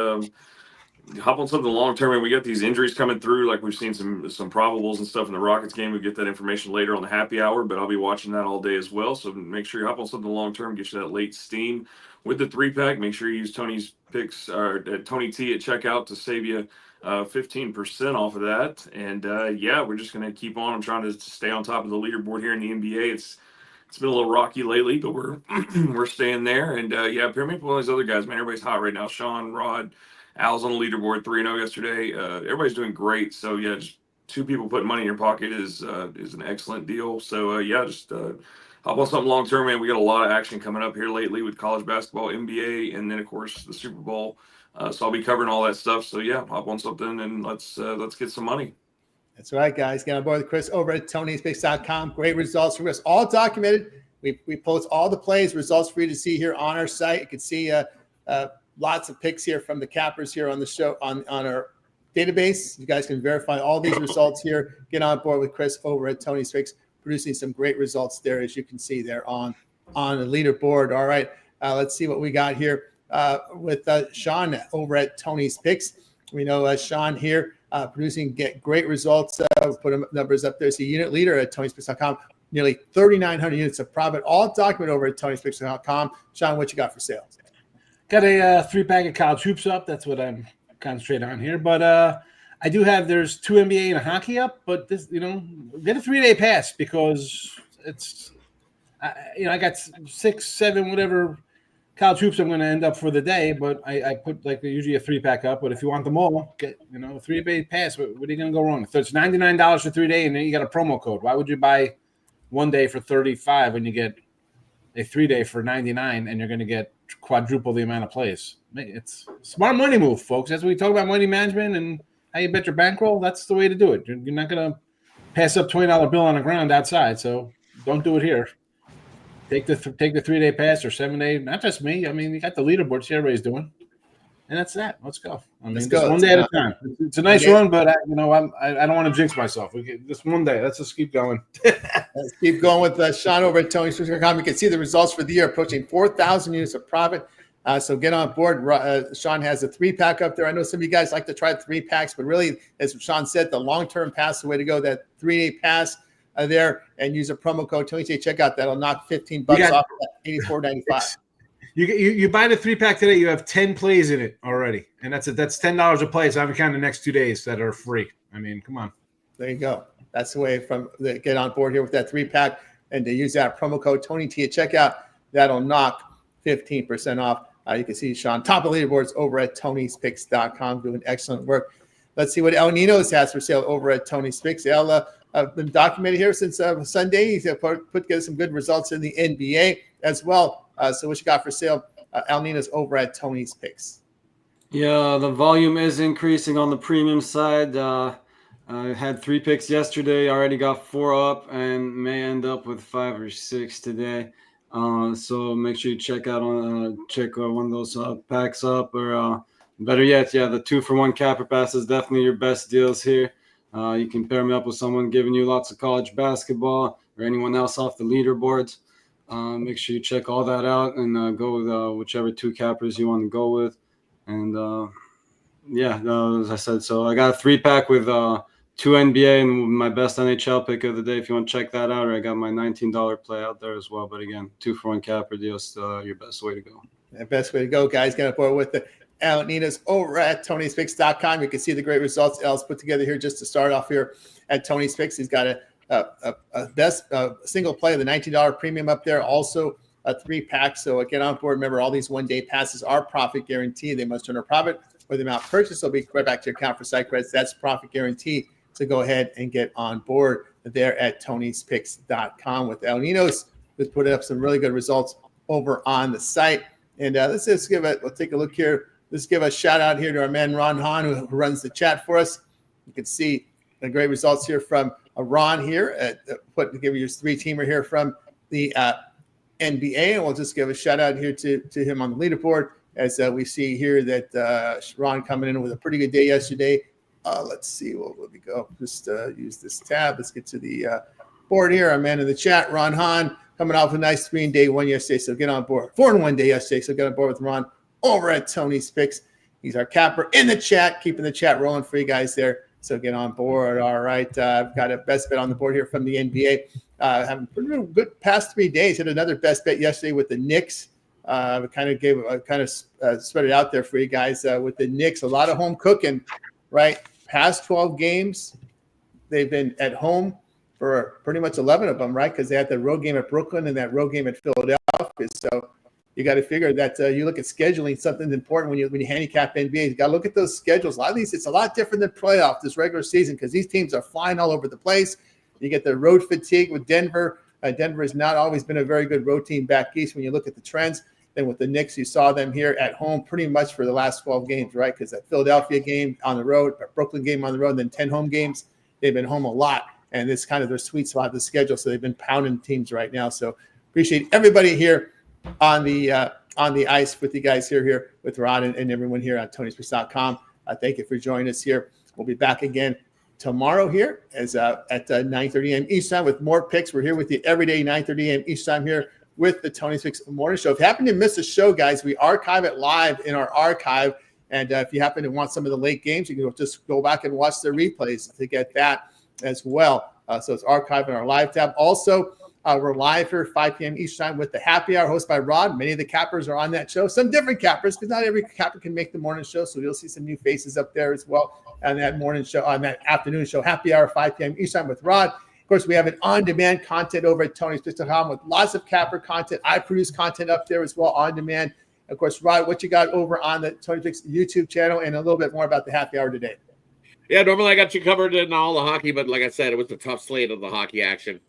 [SPEAKER 3] hop on something long term. And we got these injuries coming through, like we've seen some probables and stuff in the Rockets game. We get that information later on the happy hour, but I'll be watching that all day as well. So make sure you hop on something long term, get you that late steam with the 3-pack. Make sure you use Tony's Picks or Tony T at checkout to save you 15% off of that. And yeah, we're just going to keep on. I'm trying to stay on top of the leaderboard here in the NBA. It's been a little rocky lately, but we're we're staying there. And yeah, Pyramid, one of those other guys, man, everybody's hot right now. Sean, Rod, Al's on the leaderboard, 3-0 yesterday. Everybody's doing great. So yeah, just 2 people putting money in your pocket is an excellent deal. So yeah, just hop on something long term, man. We got a lot of action coming up here lately with college basketball, NBA, and then of course the Super Bowl. So I'll be covering all that stuff. So yeah, hop on something and let's get some money.
[SPEAKER 1] That's right, guys. Get on board with Chris over at Tony'sPicks.com. Great results from us, all documented. We post all the plays, results for you to see here on our site. You can see lots of picks here from the cappers here on the show on our database. You guys can verify all these results here. Get on board with Chris over at Tony's Picks, producing some great results there, as you can see there on the leaderboard. All right, let's see what we got here with Sean over at Tony's Picks. We know Sean here producing great results. Put numbers up there. He's a unit leader at Tony'sPicks.com. Nearly 3,900 units of profit, all documented over at Tony'sPicks.com. Sean, what you got for sale?
[SPEAKER 4] Got a 3-pack of college hoops up. That's what I'm concentrating on here. But I do have, there's 2 NBA and a hockey up. But this, get a 3-day pass because it's, I got 6, 7, whatever college hoops I'm going to end up for the day. But I put usually a 3-pack up. But if you want them all, get a 3-day pass. What are you going to go wrong? If it's $99 for 3 days and then you got a promo code, why would you buy 1 day for $35 when you get a 3-day for $99 and you're going to get quadruple the amount of plays? It's a smart money move, folks. That's what we talk about, money management and how you bet your bankroll. That's the way to do it. You're not going to pass up $20 bill on the ground outside, so don't do it here. Take the 3-day pass or 7-day. Not just me. I mean, you got the leaderboard. See everybody's doing, and that's that. Let's go. I mean, just one day at a time. It's a nice run, but I don't want to jinx myself. We get just one day. Let's just keep going.
[SPEAKER 1] Let's keep going with Sean over at Tony'sPicks.com. You can see the results for the year approaching 4,000 units of profit. So get on board. Sean has a 3-pack up there. I know some of you guys like to try 3-packs, but really, as Sean said, the long-term pass is the way to go. That 3-day pass there, and use a promo code Tony T. Check out. That'll knock $15 off of that $84.95.
[SPEAKER 4] You buy the 3-pack today, you have 10 plays in it already, and that's $10 a play. So I haven't counted the next 2 days that are free. I mean, come on.
[SPEAKER 1] There you go. That's the way get on board here with that 3-pack, and to use that promo code Tony T at checkout. That'll knock 15% off. You can see Sean top of the leaderboards over at Tony'sPicks.com doing excellent work. Let's see what El Nino's has for sale over at Tony's Picks. El been documented here since Sunday. He's put together some good results in the NBA as well. So what you got for sale? El Nino's over at Tony's Picks.
[SPEAKER 5] Yeah, the volume is increasing on the premium side. I had 3 picks yesterday. Already got 4 up and may end up with 5 or 6 today. So make sure you check out one of those packs up, or better yet, the 2-for-1 capper pass is definitely your best deals here. You can pair me up with someone giving you lots of college basketball or anyone else off the leaderboards. Make sure you check all that out and go with whichever 2 cappers you want to go with. And as I said, so I got a 3-pack with 2 NBA and my best NHL pick of the day. If you want to check that out, or I got my $19 play out there as well. But again, 2-for-1 capper deal is your best way to go.
[SPEAKER 1] The best way to go, guys. Get on board with the El Nino's over at Tony'sPicks.com. You can see the great results El's put together here just to start off here at Tony's Picks. He's got best single play of the $19 premium up there. Also a 3-pack. So get on board. Remember, all these one-day passes are profit guaranteed. They must earn a profit or the amount purchased will be right back to your account for site credits. That's profit guarantee. So go ahead and get on board there at Tony'sPicks.com with El Ninos, who's put up some really good results over on the site. And we'll take a look here. Let's give a shout out here to our man Ron Hahn, who runs the chat for us. You can see the great results here from Ron here. Give you your 3-teamer here from the NBA. And we'll just give a shout out here to him on the leaderboard as we see here that Ron coming in with a pretty good day yesterday. Let's see, where we go? Just use this tab. Let's get to the board here. Our man in the chat, Ron Hahn, coming off a nice 3-day one yesterday. So get on board. 4-1 day yesterday. So get on board with Ron over at Tony's Picks. He's our capper in the chat, keeping the chat rolling for you guys there. So get on board. All right. I've got a best bet on the board here from the NBA. Having pretty good past 3 days. Had another best bet yesterday with the Knicks. Spread it out there for you guys with the Knicks. A lot of home cooking, right? Past 12 games, they've been at home for pretty much 11 of them, right? Because they had the road game at Brooklyn and that road game at Philadelphia. So you got to figure that you look at scheduling, something's important when you handicap NBA. You got to look at those schedules. A lot of these, it's a lot different than playoff, this regular season, because these teams are flying all over the place. You get the road fatigue with Denver. Denver has not always been a very good road team back east when you look at the trends. Then with the Knicks, you saw them here at home pretty much for the last 12 games, right? Because that Philadelphia game on the road, a Brooklyn game on the road, and then 10 home games, they've been home a lot. And this is kind of their sweet spot of the schedule. So they've been pounding teams right now. So appreciate everybody here on the ice with you guys here with Rod and everyone here on Tony'sPicks.com. Thank you for joining us here. We'll be back again tomorrow here at 9:30 a.m. East time with more picks. We're here with you every day, 9:30 a.m. East time here with the Tony's Picks Morning Show. If you happen to miss a show, guys, we archive it live in our archive. And if you happen to want some of the late games, you can just go back and watch the replays to get that as well. So it's archived in our live tab. Also, we're live here 5 p.m. each time with the Happy Hour hosted by Rod. Many of the cappers are on that show. Some different cappers, because not every capper can make the morning show. So you'll see some new faces up there as well on that morning show, on that afternoon show. Happy Hour 5 p.m. each time with Rod. Of course, we have an on-demand content over at Tony'sPicks.com with lots of capper content. I produce content up there as well on demand. Of course, Rod, what you got over on the Tony's Picks YouTube channel, and a little bit more about the Happy Hour today.
[SPEAKER 2] Yeah, normally I got you covered in all the hockey, but like I said, it was a tough slate of the hockey action.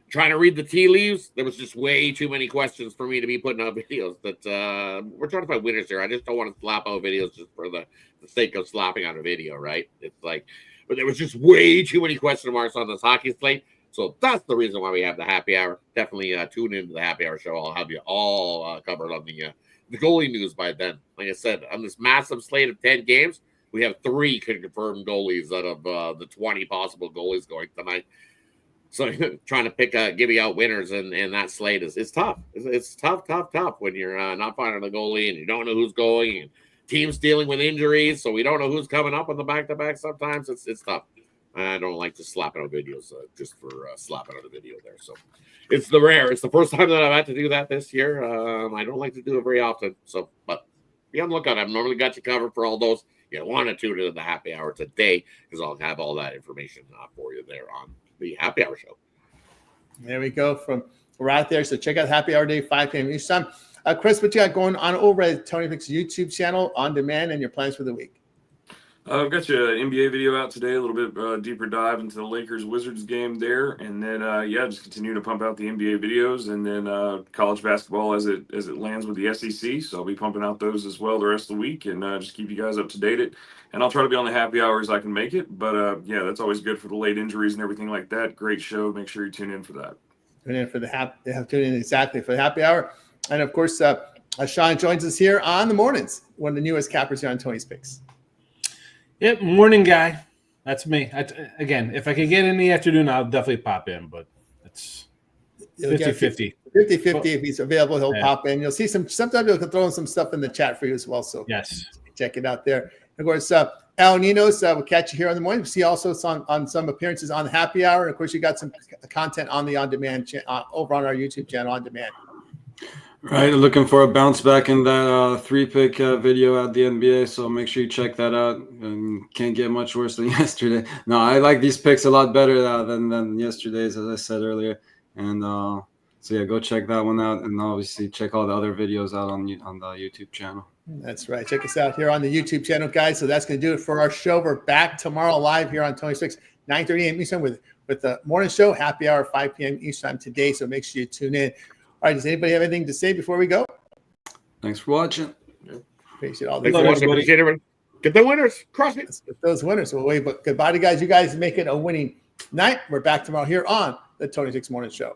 [SPEAKER 2] Trying to read the tea leaves, there was just way too many questions for me to be putting out videos. That we're trying to find winners here. I just don't want to slap out videos just for the sake of slapping out a video, right? It's like, but there was just way too many question marks on this hockey slate. So that's the reason why we have the Happy Hour. Definitely tune into the Happy Hour show. I'll have you all covered on the goalie news by then. Like I said, on this massive slate of 10 games, we have 3 confirmed goalies out of the 20 possible goalies going tonight. So trying to pick giving out winners in that slate is tough. It's tough when you're not finding a goalie and you don't know who's going and teams dealing with injuries. So we don't know who's coming up on the back-to-back. Sometimes it's tough. I don't like just slapping out videos just for slapping out a video there. So it's the first time that I've had to do that this year. I don't like to do it very often. So, but be on the lookout. I've normally got you covered for all those. You want to tune into the Happy Hour today because I'll have all that information for you there on the Happy Hour show.
[SPEAKER 1] There we go. We're out there. So check out Happy Hour Day, 5 p.m. each time. Chris, what you got going on over at Tony Picks YouTube channel on demand and your plans for the week?
[SPEAKER 3] I've got you an NBA video out today, a little bit deeper dive into the Lakers-Wizards game there, and then just continue to pump out the NBA videos, and then college basketball as it lands with the SEC. So I'll be pumping out those as well the rest of the week, and just keep you guys up to date. And I'll try to be on the happy hour as I can make it. But that's always good for the late injuries and everything like that. Great show. Make sure you tune in for that.
[SPEAKER 1] Tune in for tune in exactly for the happy hour, and of course, Sean joins us here on the mornings, one of the newest cappers here on Tony's Picks.
[SPEAKER 4] Yep, morning guy. That's me. Again, if I can get in the afternoon, I'll definitely pop in, but it's 50-50.
[SPEAKER 1] 50-50. If he's available, he'll pop in. You'll see sometimes he'll throw in some stuff in the chat for you as well. So
[SPEAKER 4] yes,
[SPEAKER 1] check it out there. Of course, Al Ninos, we'll catch you here on the morning. We'll see also on some appearances on the happy hour. And of course, you got some content on the on-demand over on our YouTube channel on demand.
[SPEAKER 5] Right, looking for a bounce back in that 3-pick video at the NBA, so make sure you check that out. And can't get much worse than yesterday. No, I like these picks a lot better than yesterday's, as I said earlier. And so yeah, go check that one out, and obviously check all the other videos out on the YouTube channel.
[SPEAKER 1] That's right. Check us out here on the YouTube channel, guys. So that's going to do it for our show. We're back tomorrow live here on 26, 9:30 a.m. Eastern with the morning show, happy hour, 5 p.m. Eastern time today. So make sure you tune in. All right. Does anybody have anything to say before we go?
[SPEAKER 5] Thanks for watching.
[SPEAKER 1] Appreciate all
[SPEAKER 2] Thanks
[SPEAKER 1] the
[SPEAKER 2] for watching. Appreciate everyone. Get the winners. Cross it.
[SPEAKER 1] Let's get those winners. Well, wait, but goodbye to guys. You guys make it a winning night. We're back tomorrow here on the 26 Morning Show.